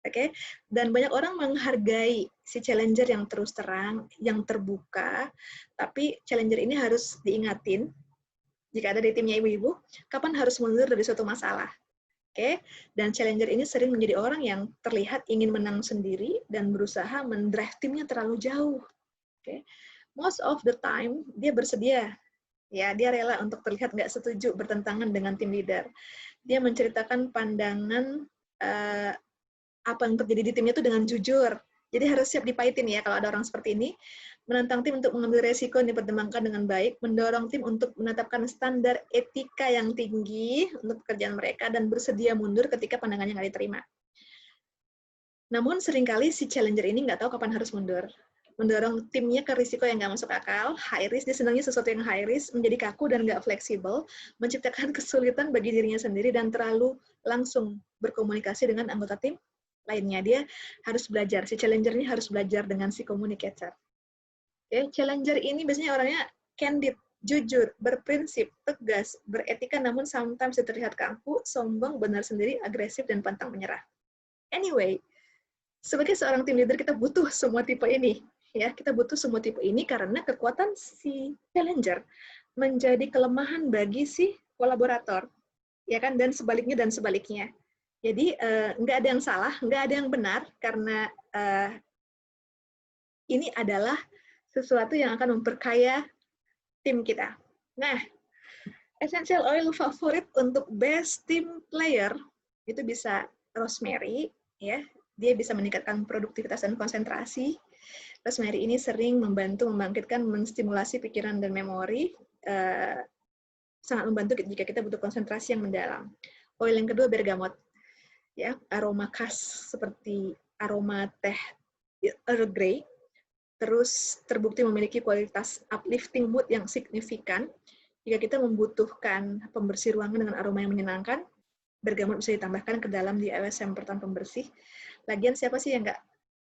Oke, dan banyak orang menghargai si challenger yang terus terang, yang terbuka, tapi challenger ini harus diingatin, jika ada di timnya ibu-ibu, kapan harus mundur dari suatu masalah. Oke, dan challenger ini sering menjadi orang yang terlihat ingin menang sendiri dan berusaha mendrive timnya terlalu jauh. Oke, most of the time dia bersedia, ya dia rela untuk terlihat nggak setuju bertentangan dengan tim leader. Dia menceritakan pandangan apa yang terjadi di timnya itu dengan jujur. Jadi harus siap dipahitin ya kalau ada orang seperti ini. Menantang tim untuk mengambil resiko yang dipertimbangkan dengan baik, mendorong tim untuk menetapkan standar etika yang tinggi untuk pekerjaan mereka, dan bersedia mundur ketika pandangannya nggak diterima. Namun seringkali si challenger ini nggak tahu kapan harus mundur. Mendorong timnya ke risiko yang nggak masuk akal, high risk, dia senangnya sesuatu yang high risk, menjadi kaku dan nggak fleksibel, menciptakan kesulitan bagi dirinya sendiri, dan terlalu langsung berkomunikasi dengan anggota tim lainnya. Dia harus belajar, si challenger ini harus belajar dengan si communicator. Okay. Challenger ini biasanya orangnya candid, jujur, berprinsip, tegas, beretika, namun sometimes terlihat kaku, sombong, benar sendiri, agresif, dan pantang menyerah. Anyway, sebagai seorang tim leader kita butuh semua tipe ini. Ya, kita butuh semua tipe ini karena kekuatan si challenger menjadi kelemahan bagi si kolaborator, ya kan? Dan sebaliknya. Jadi nggak ada yang salah, nggak ada yang benar, karena ini adalah sesuatu yang akan memperkaya tim kita. Nah, essential oil favorit untuk best team player itu bisa rosemary, ya. Dia bisa meningkatkan produktivitas dan konsentrasi. Rosemary ini sering membantu membangkitkan, menstimulasi pikiran dan memori. Sangat membantu jika kita butuh konsentrasi yang mendalam. Oil yang kedua bergamot, ya, aroma khas seperti aroma teh Earl Grey. Terus terbukti memiliki kualitas uplifting mood yang signifikan. Jika kita membutuhkan pembersih ruangan dengan aroma yang menyenangkan, bergamot bisa ditambahkan ke dalam di semprotan pembersih. Lagian siapa sih yang nggak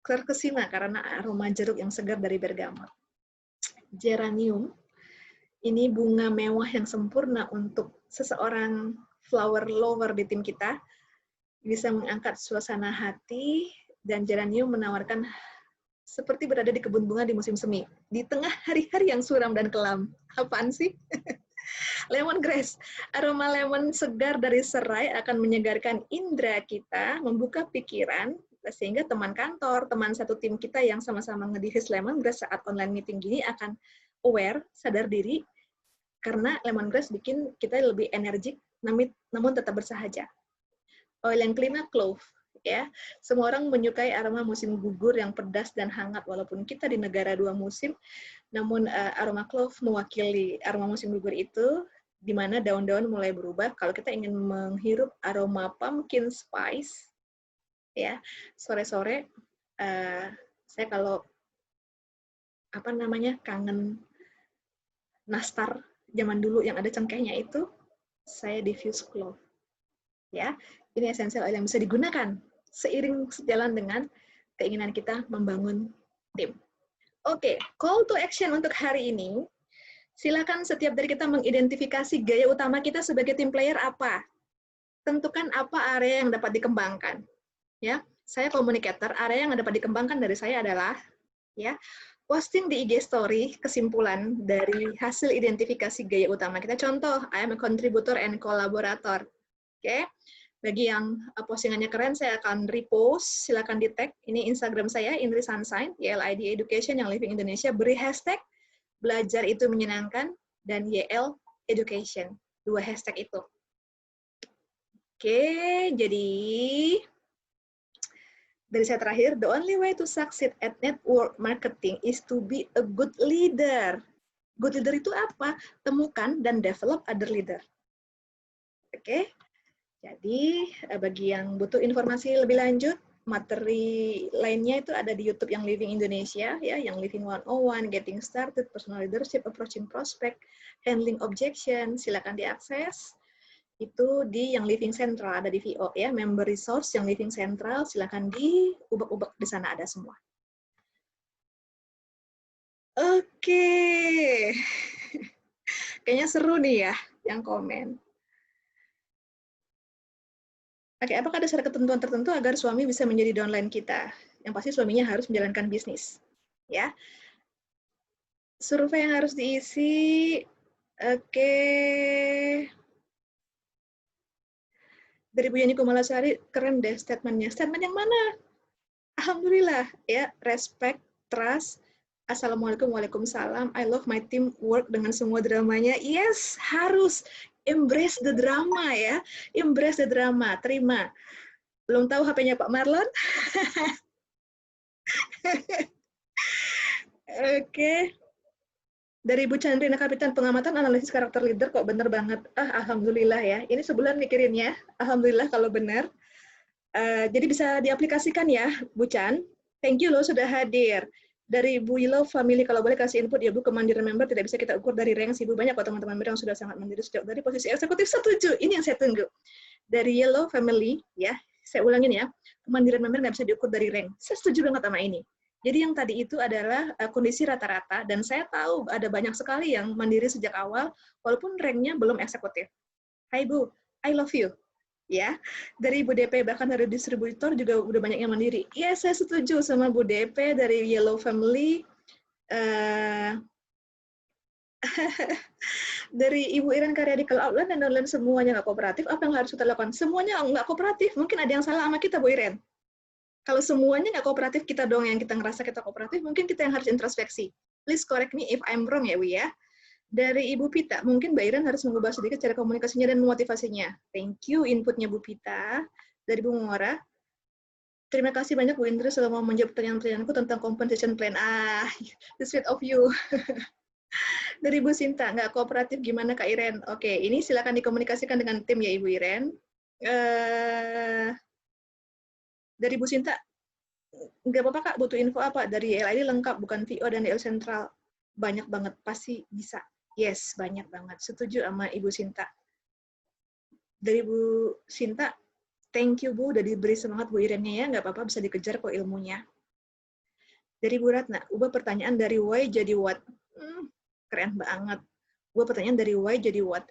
terkesima karena aroma jeruk yang segar dari bergamot. Geranium, ini bunga mewah yang sempurna untuk seseorang flower lover di tim kita. Bisa mengangkat suasana hati, dan geranium menawarkan seperti berada di kebun bunga di musim semi, di tengah hari-hari yang suram dan kelam. Apaan sih? Lemongrass. Aroma lemon segar dari serai akan menyegarkan indera kita, membuka pikiran, sehingga teman kantor, teman satu tim kita yang sama-sama ngedivise lemongrass saat online meeting gini akan aware, sadar diri, karena lemongrass bikin kita lebih energik, namun tetap bersahaja. Oil yang kelima, clove. Ya, semua orang menyukai aroma musim gugur yang pedas dan hangat, walaupun kita di negara dua musim, namun aroma clove mewakili aroma musim gugur itu, di mana daun-daun mulai berubah. Kalau kita ingin menghirup aroma pumpkin spice, ya, sore-sore, saya kalau kangen nastar zaman dulu yang ada cengkehnya itu, saya diffuse clove. Ya, ini esensial oil yang bisa digunakan seiring sejalan dengan keinginan kita membangun tim. Oke, call to action untuk hari ini. Silakan setiap dari kita mengidentifikasi gaya utama kita sebagai tim player apa. Tentukan apa area yang dapat dikembangkan. Ya, saya communicator, area yang dapat dikembangkan dari saya adalah ya, posting di IG story kesimpulan dari hasil identifikasi gaya utama kita. Contoh, I am a contributor and collaborator. Oke. Bagi yang postingannya keren, saya akan repost, silakan di-tag. Ini Instagram saya, Indri Sunshine, YLID Education yang Living Indonesia, beri hashtag belajar itu menyenangkan dan YL Education. 2 hashtag itu. Oke, jadi dari saya terakhir, the only way to succeed at network marketing is to be a good leader. Good leader itu apa? Temukan dan develop other leader. Oke. Jadi, bagi yang butuh informasi lebih lanjut, materi lainnya itu ada di YouTube yang Living Indonesia, ya, yang Living 101, Getting Started, Personal Leadership, Approaching Prospect, Handling Objection, silakan diakses. Itu di yang Living Central, ada di VO ya, member resource yang Living Central, silakan diubek-ubek, di sana ada semua. Oke. Kayaknya seru nih ya yang komen. Oke, apakah ada syarat ketentuan tertentu agar suami bisa menjadi downline kita? Yang pasti suaminya harus menjalankan bisnis. Ya. Survei yang harus diisi. Oke. Dari Bu Yani Kumalasari, keren deh statementnya. Statement yang mana? Alhamdulillah, ya, respect, trust, assalamualaikum, waalaikumsalam, I love my team work dengan semua dramanya. Yes, harus embrace the drama ya, embrace the drama, terima. Belum tahu HP-nya Pak Marlon? Oke. Dari Bu Chandrina Kapitan, pengamatan analisis karakter leader kok bener banget. Alhamdulillah ya. Ini sebulan mikirinnya. Alhamdulillah kalau benar. Jadi bisa diaplikasikan ya, Bu Chan. Thank you loh sudah hadir. Dari Bu Yellow Family, kalau boleh kasih input ya Bu, kemandirian member tidak bisa kita ukur dari rank sih Bu. Banyak kok teman-teman yang sudah sangat mandiri sejak dari posisi eksekutif. Setuju, ini yang saya tunggu. Dari Yellow Family, ya, saya ulangin ya, kemandirian member nggak bisa diukur dari rank. Saya setuju banget sama ini. Jadi yang tadi itu adalah kondisi rata-rata, dan saya tahu ada banyak sekali yang mandiri sejak awal, walaupun ranknya belum eksekutif. Hai Bu, I love you. Ya, dari Bu DP, bahkan dari distributor juga udah banyak yang mandiri. Ya, saya setuju sama Bu DP dari Yellow Family. Dari Ibu Iren Karyadikal Outland dan lain-lain semuanya nggak kooperatif, apa yang harus kita lakukan? Semuanya nggak kooperatif, mungkin ada yang salah sama kita, Bu Iren. Kalau semuanya nggak kooperatif, kita dong yang kita ngerasa kita kooperatif, mungkin kita yang harus introspeksi. Please correct me if I'm wrong ya, Bu ya. Dari Ibu Pita, mungkin Mbak Iren harus mengubah sedikit cara komunikasinya dan motivasinya. Thank you inputnya Bu Pita. Dari Bu Ngora, terima kasih banyak Bu Indri selama menjawab pertanyaan-pertanyaanku tentang compensation plan. The sweet of you. Dari Bu Sinta, nggak kooperatif gimana Kak Iren? Oke, ini silakan dikomunikasikan dengan tim ya Ibu Iren. Dari Bu Sinta, nggak apa-apa Kak, butuh info apa? Dari LID lengkap, bukan VO dan DL Sentral. Banyak banget, pasti bisa. Yes, banyak banget. Setuju sama Ibu Sinta. Dari Bu Sinta, thank you Bu, udah diberi semangat Bu Irennya ya, nggak apa-apa, bisa dikejar kok ilmunya. Dari Bu Ratna, ubah pertanyaan dari why jadi what. Keren banget. Ubah pertanyaan dari why jadi what.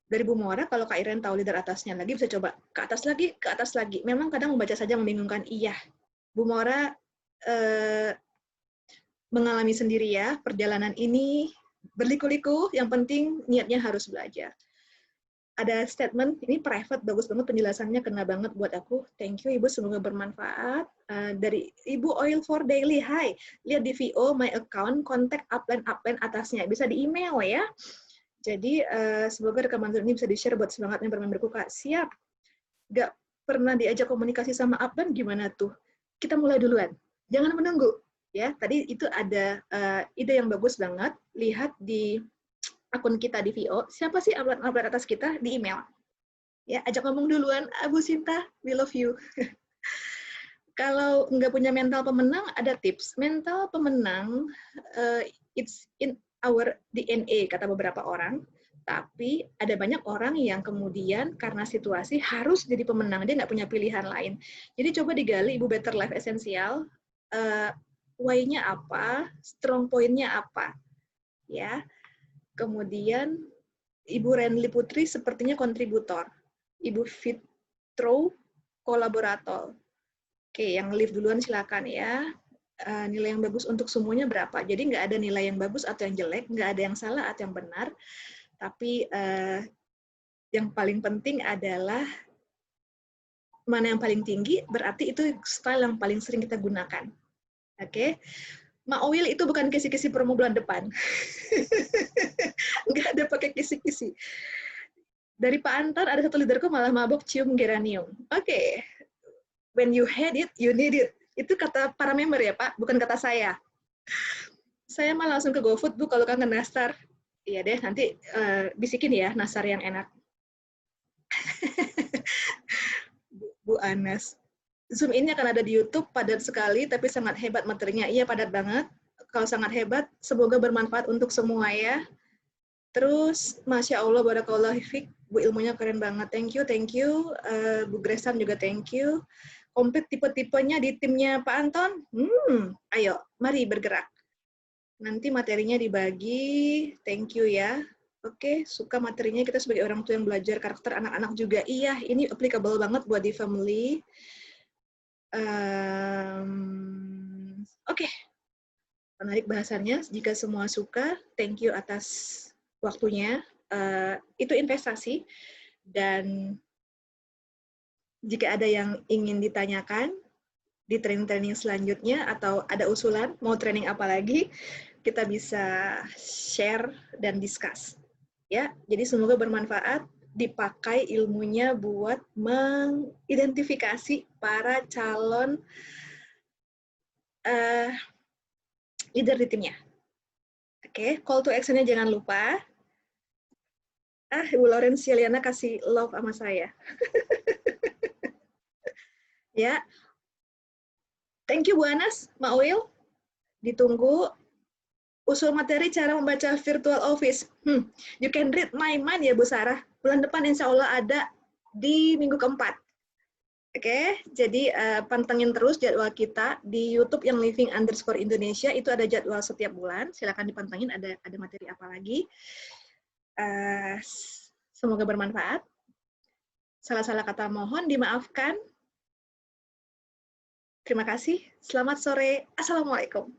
Dari Bu Muara, kalau Kak Iren tahu leader atasnya lagi, bisa coba ke atas lagi, ke atas lagi. Memang kadang membaca saja membingungkan, iya. Bu Muara mengalami sendiri ya, perjalanan ini berliku-liku, yang penting niatnya harus belajar. Ada statement, ini private, bagus banget penjelasannya, kena banget buat aku. Thank you Ibu, semoga bermanfaat. Dari Ibu Oil for Daily, hai, lihat di VO, my account, kontak upline atasnya, bisa di email ya. Jadi semoga rekaman ini bisa di-share buat semangat member-memberku Kak. Siap. Gak pernah diajak komunikasi sama upline, gimana tuh? Kita mulai duluan, jangan menunggu. Ya, tadi itu ada ide yang bagus banget. Lihat di akun kita di VO, siapa sih upline atas kita, di email. Ya, ajak ngomong duluan, Bu Sinta, we love you. Kalau nggak punya mental pemenang, ada tips. Mental pemenang, it's in our DNA, kata beberapa orang. Tapi ada banyak orang yang kemudian karena situasi harus jadi pemenang, dia nggak punya pilihan lain. Jadi coba digali Ibu Better Life Essential, why-nya apa, strong point-nya apa. Ya. Kemudian Ibu Renly Putri sepertinya kontributor. Ibu Fitro kolaborator. Oke, yang live duluan silakan ya. Nilai yang bagus untuk semuanya berapa? Jadi nggak ada nilai yang bagus atau yang jelek, nggak ada yang salah atau yang benar. Tapi yang paling penting adalah mana yang paling tinggi, berarti itu style yang paling sering kita gunakan. Oke, Ma Oil itu bukan kisi-kisi promo bulan depan. Nggak ada pakai kisi-kisi. Dari Pak Antar, ada satu leaderku malah mabok cium geranium. Oke. When you had it, you need it. Itu kata para member ya Pak, bukan kata saya. Saya malah langsung ke GoFood, Bu, kalau kangen nastar. Iya deh, nanti bisikin ya nastar yang enak. Bu Anas. Zoom ini akan ada di YouTube, padat sekali, tapi sangat hebat materinya. Iya, padat banget. Kalau sangat hebat, semoga bermanfaat untuk semua ya. Terus, Masya Allah, Barakallahu Fiik, Bu, ilmunya keren banget. Thank you, thank you. Bu Gresan juga thank you. Komplit tipe-tipenya di timnya Pak Anton? Ayo, mari bergerak. Nanti materinya dibagi. Thank you ya. Oke, suka materinya, kita sebagai orang tua yang belajar karakter anak-anak juga. Iya, ini applicable banget buat di family. Oke, menarik bahasannya. Jika semua suka, thank you atas waktunya. Itu investasi. Dan jika ada yang ingin ditanyakan di training-training selanjutnya, atau ada usulan, mau training apa lagi, kita bisa share dan discuss. Ya, jadi semoga bermanfaat, dipakai ilmunya buat mengidentifikasi para calon leader di timnya. Oke, call to action-nya jangan lupa. Ibu Laurencia Liana kasih love sama saya. Ya, thank you Bu Anas, Mak Will. Ditunggu usul materi cara membaca virtual office. You can read my mind ya Bu Sarah. Bulan depan insya Allah ada di minggu keempat. Oke, jadi pantengin terus jadwal kita di YouTube yang Living_Indonesia, itu ada jadwal setiap bulan. Silakan dipantengin, ada materi apa lagi. Semoga bermanfaat. Salah-salah kata mohon dimaafkan. Terima kasih. Selamat sore. Assalamualaikum.